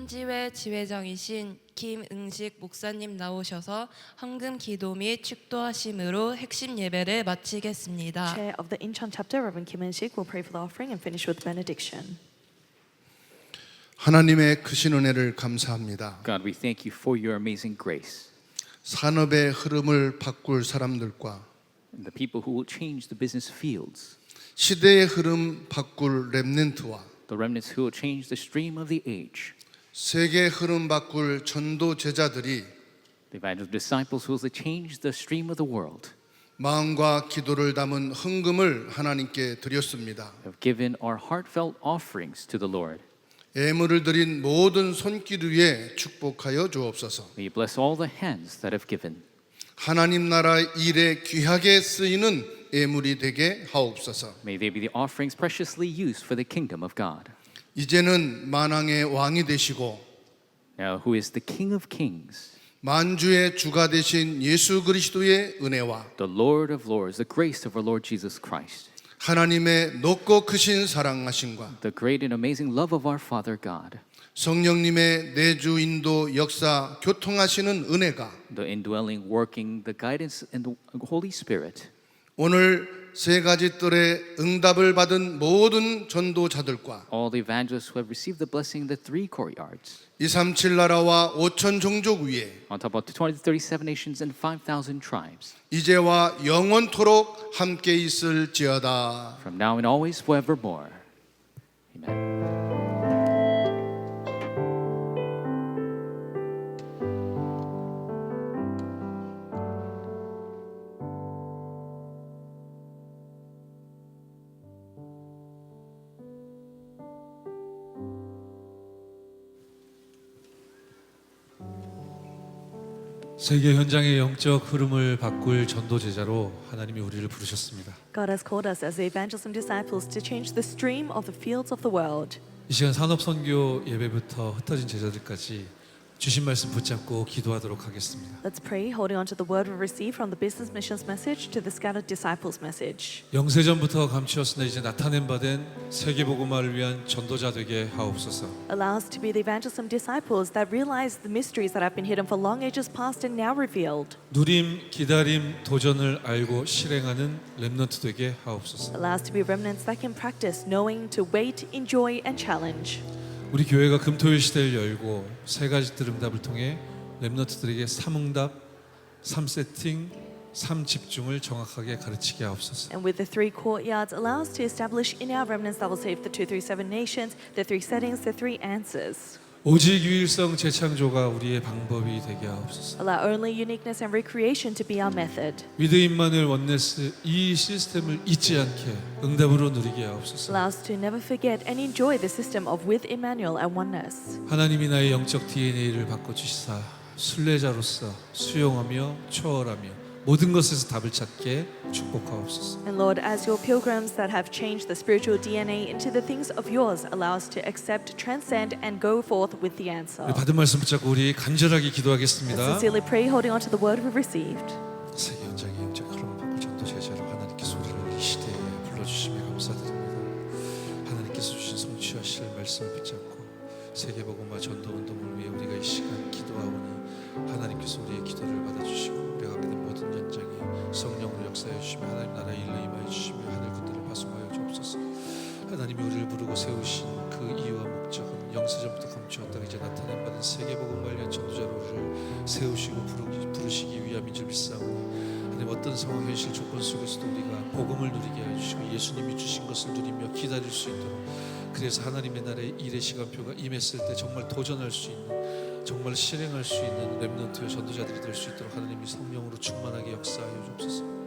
인천지회 지회장이신 김응식 목사님 나오셔서 헌금 기도 및 축도하심으로 핵심 예배를 마치겠습니다. Chair of the Incheon chapter, Reverend Kim In-sik, will pray for the offering and finish with benediction. 하나님의 크신 은혜를 감사합니다. God, we thank you for your amazing grace. 산업의 흐름을 바꿀 사람들과 And the people who will change the business fields. 시대의 흐름 바꿀 렘넌트와 The remnants who will change the stream of the age. 세계 흐름 바꿀 전도 제자들이 The evangelical disciples who will change the stream of the world. 마음과 기도를 담은 헌금을 하나님께 드렸습니다. Have given our heartfelt offerings to the Lord. 예물을 드린 모든 손길 위에 축복하여 주옵소서. May you bless all the hands that have given. 하나님 나라 일에 귀하게 쓰이는 예물이 되게 하옵소서. May they be the offerings preciously used for the kingdom of God. 이제는 만왕의 왕이 되시고 Now, who is the King of Kings? 만주의 주가 되신 예수 그리스도의 은혜와 the Lord of Lords, the grace of our Lord Jesus Christ, 하나님의 높고 크신 사랑하심과 the great and amazing love of our Father God, 성령님의 내주 인도 역사 교통하시는 은혜가 the indwelling, working, the guidance, and the Holy Spirit. 오늘 세 가지 뜰의 응답을 받은 모든 전도자들과 All the evangelists who have received the blessing in the three courtyards, 237 나라와 5천 종족 위에 on top of the 37 nations and 5,000 tribes, 이제와 영원토록 함께 있을지어다. from now and always, forevermore. Amen. 세계 현장의 영적 흐름을 바꿀 전도 제자로 하나님이 우리를 부르셨습니다. God has called us as the evangelism disciples to change the stream of the fields of the world. 이 시간 산업 선교 예배부터 흩어진 제자들까지 주신 말씀 붙잡고 기도하도록 하겠습니다. Let's pray, holding on to the word we receive from the business missions message to the scattered disciples message. 영세전부터 감추었으나 이제 나타낸 바 된 세계 복음화를 위한 전도자 되게 하옵소서. Allow us to be the evangelism disciples that realize the mysteries that have been hidden for long ages past and now revealed. 누림, 기다림, 도전을 알고 실행하는 렘넌트 되게 하옵소서. Allow us to be remnants that can practice knowing to wait, enjoy, and challenge. 우리 교회가 금토일 시대를 열고 세 가지 뜰 응답을 통해 렘넌트들에게 3응답, 3세팅, 3집중을 정확하게 가르치게 하옵소서. And with the three courtyards, allow us to establish in our remnants that will save the 237 nations, the three settings, the three answers. 오직 유일성 재창조가 우리의 방법이 되게 하옵소서. Allow only uniqueness and recreation to be our method. 위드 임마누엘 원네스 이 시스템을 잊지 않게 응답으로 누리게 하옵소서. Allow us to never forget and enjoy the system of with Emmanuel and oneness. 하나님이 나의 영적 DNA를 바꿔주시사 순례자로서 수용하며 초월하며 모든 것에서 답을 찾게 축복하옵소서. And Lord, as your pilgrims that have changed the spiritual DNA into the things of yours, allow us to accept, transcend, and go forth with the answer. 받은 말씀 붙잡고 우리 간절하게 Let's 기도하겠습니다. sincerely pray, holding on to the word we've received. 세계 현장의 영적 흐름을 바꿀 전도 제자로 하나님께서 우리를 이 시대에 불러주심에 감사드립니다. 하나님께서 주신 성취하실 말씀을 붙잡고 세계 복음화 전도 운동을 위해 우리가 이 시간 기도하오니 하나님께서 우리의 기도를 받아주시고 우리가 갖게 된 모든 현장에 성령으로 역사해 주시며 하나님 나라의 일로 임하여 주시며 하늘 군대를 파송하여 주옵소서. 하나님이 우리를 부르고 세우신 그 이유와 목적은 영세전부터 감추었다가 이제 나타낸 받은 세계 복음을 위한 전도자로 우리를 세우시고 부르시기 위함인 줄 믿사오니 하나님 어떤 상황 현실 조건 속에서도 우리가 복음을 누리게 하여 주시고 예수님이 주신 것을 누리며 기다릴 수 있도록 그래서 하나님의 나라의 일의 시간표가 임했을 때 정말 도전할 수 있는 정말 실행할 수 있는 렘넌트와 전도자들이 될 수 있도록 하나님이 성령으로 충만하게 역사하여 주옵소서.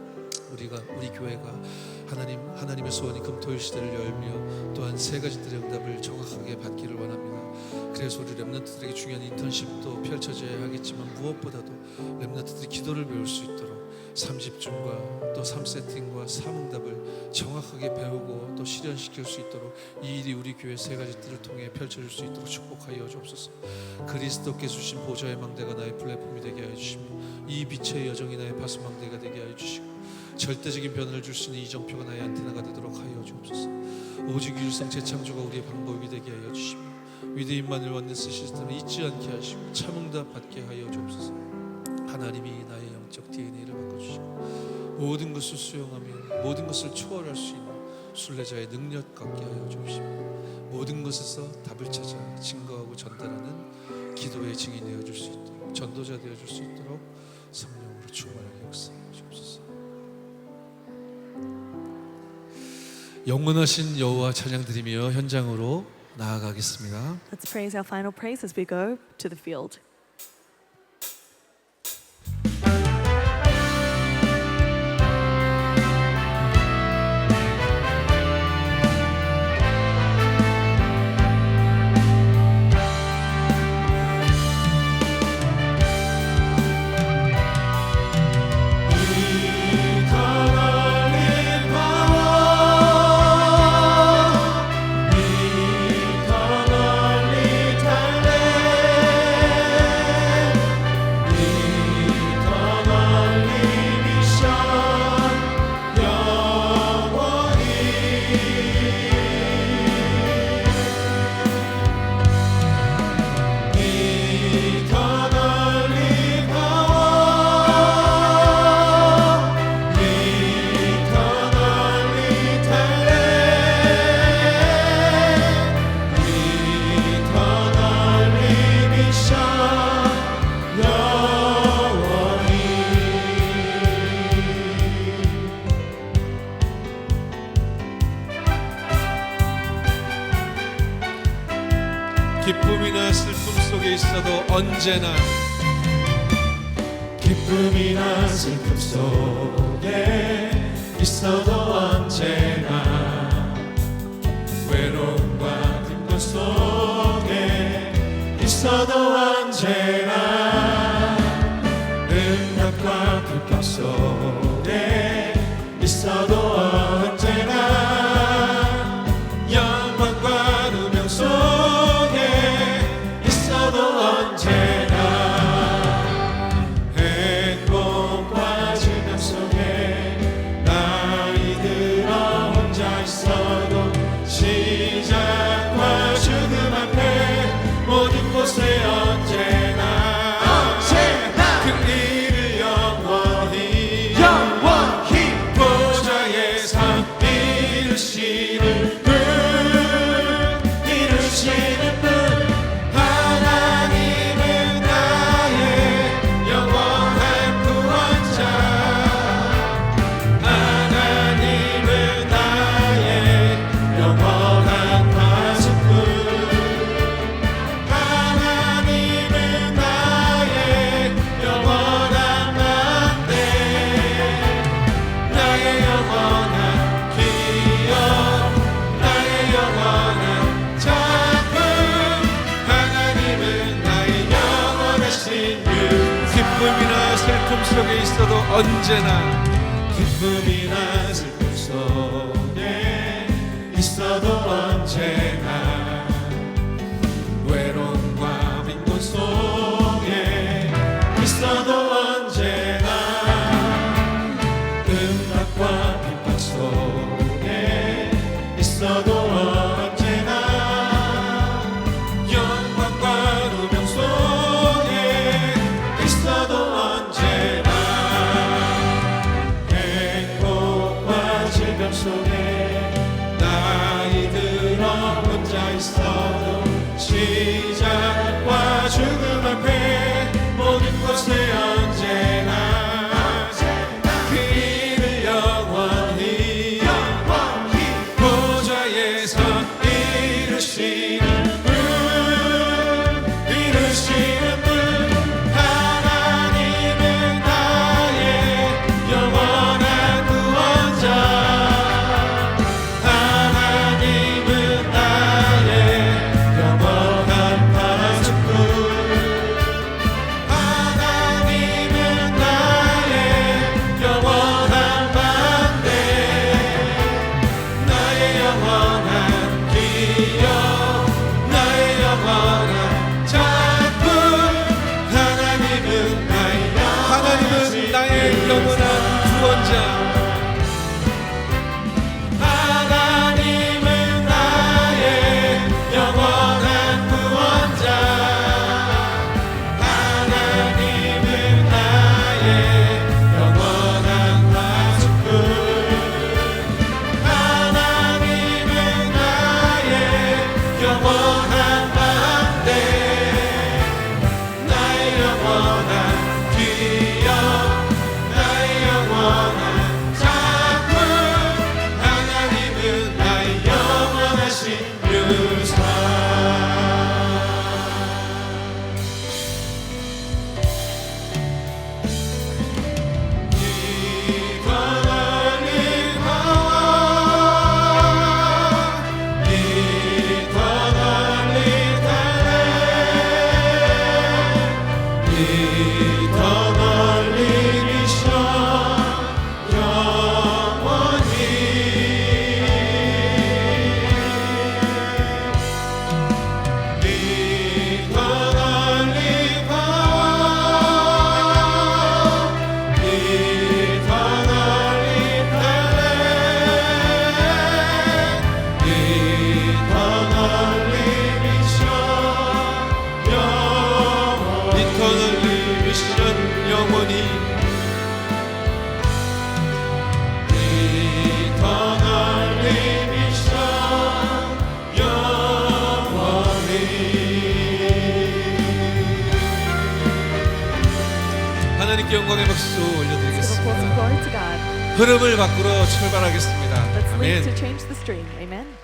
우리 교회가 하나님의 소원이 금토일 시대를 열며 또한 세 가지 뜰의 응답을 정확하게 받기를 원합니다. 그래서 우리 렘넌트들에게 중요한 인턴십도 펼쳐져야 하겠지만 무엇보다도 렘넌트들이 기도를 배울 수 있도록 3집중과 또 3세팅과 3응답을 정확하게 배우고 또 실현시킬 수 있도록 이 일이 우리 교회 세 가지 뜰을 통해 펼쳐질 수 있도록 축복하여 주옵소서. 그리스도께 주신 보좌의 망대가 나의 플랫폼이 되게 하여 주시며 이 빛의 여정이 나의 파수망대가 되게 하여 주시고 절대적인 변화를 줄 수 있는 이정표가 나의 안테나가 되도록 하여 주옵소서. 오직 유일성 재창조가 우리의 방법이 되게 하여 주시며 위드 임마누엘 원네스 시스템을 잊지 않게 하시고 참응답 받게 하여 주옵소서. 하나님이 나의 영적 DNA를 바꿔주시고 모든 것을 수용하며 모든 것을 초월할 수 있는 순례자의 능력 갖게 하여 주옵시며 모든 것에서 답을 찾아 증거하고 전달하는 기도의 증인 되어줄 수 있도록 전도자 되어줄 수 있도록 성령으로 충만하게 역사하여 주옵소서. 영원하신 여호와 찬양드리며 현장으로 나아가겠습니다. Let's praise our final praise as we go to the field. 이 기쁨이나 슬픔 속에 있어도 언제나 기쁨이나 슬픔 속에 있어도 언제나 외로움과 빈곤 속에 있어도 언제나 음악과 불법 속에 있어도 언제나 영광과 누명 속에 있어도 언제나 행복과 즐거움 속에 나이 들어 혼자 있어도 시작과 죽음 앞에 모든 곳에 언제나 그 일을 영원히 보좌에서 이루시는 분 하나님은 나의 영원한 구원자 하나님은 나의 영원한 파수꾼 하나님은 나의 영원한 만대 나의 영원한 기업 나의 영원한 작품 하나님은 나의 영원하신 유 기쁨이나 슬픔 속에 있어도 언제나 기쁨이나 슬픔 속에 있어도 언제나 외로움과 빈곤 속에 있어도 언제나 음악과 핍박 속에 있어도 언제나 영광과 누명 속에 있어도 언제나 행복과 즐거움 속에 나이 들어 혼자 있어도 시작과 죽음 앞에 모든 곳에 언제나 그 일을 영원히 보좌에서 이루시는 분 하나님은 나의 영원한 구원자 하나님은 나의 영원한 파수꾼 하나님은 나의 영원한 만대 나의 영원한 기업 나의 영원한 작품 하나님은 나의 영원한 구원자 하나님은 나의 영원한 구원자 하나님은 나의 영원한 파수꾼 하나님은 나의 영원한 만대 나의 영원한 기업 나의 영원한 작품 하나님은 나의 영원하신 유산 이 더 넓은 하와 이 더 넓은 달래 이 더 넓은 미션 영원히 이 더 넓은 하와 이 더 넓은 달래 이 더 넓은 미션 영원히 이터널리 미션 영원히 이 더 넓은 미션 영원히 하나님께 영광의 박수 Give applause 올려드리겠습니다. and glory to God. 흐름을 바꾸러 출발하겠습니다. Let's leave 아멘. to change the stream. Amen.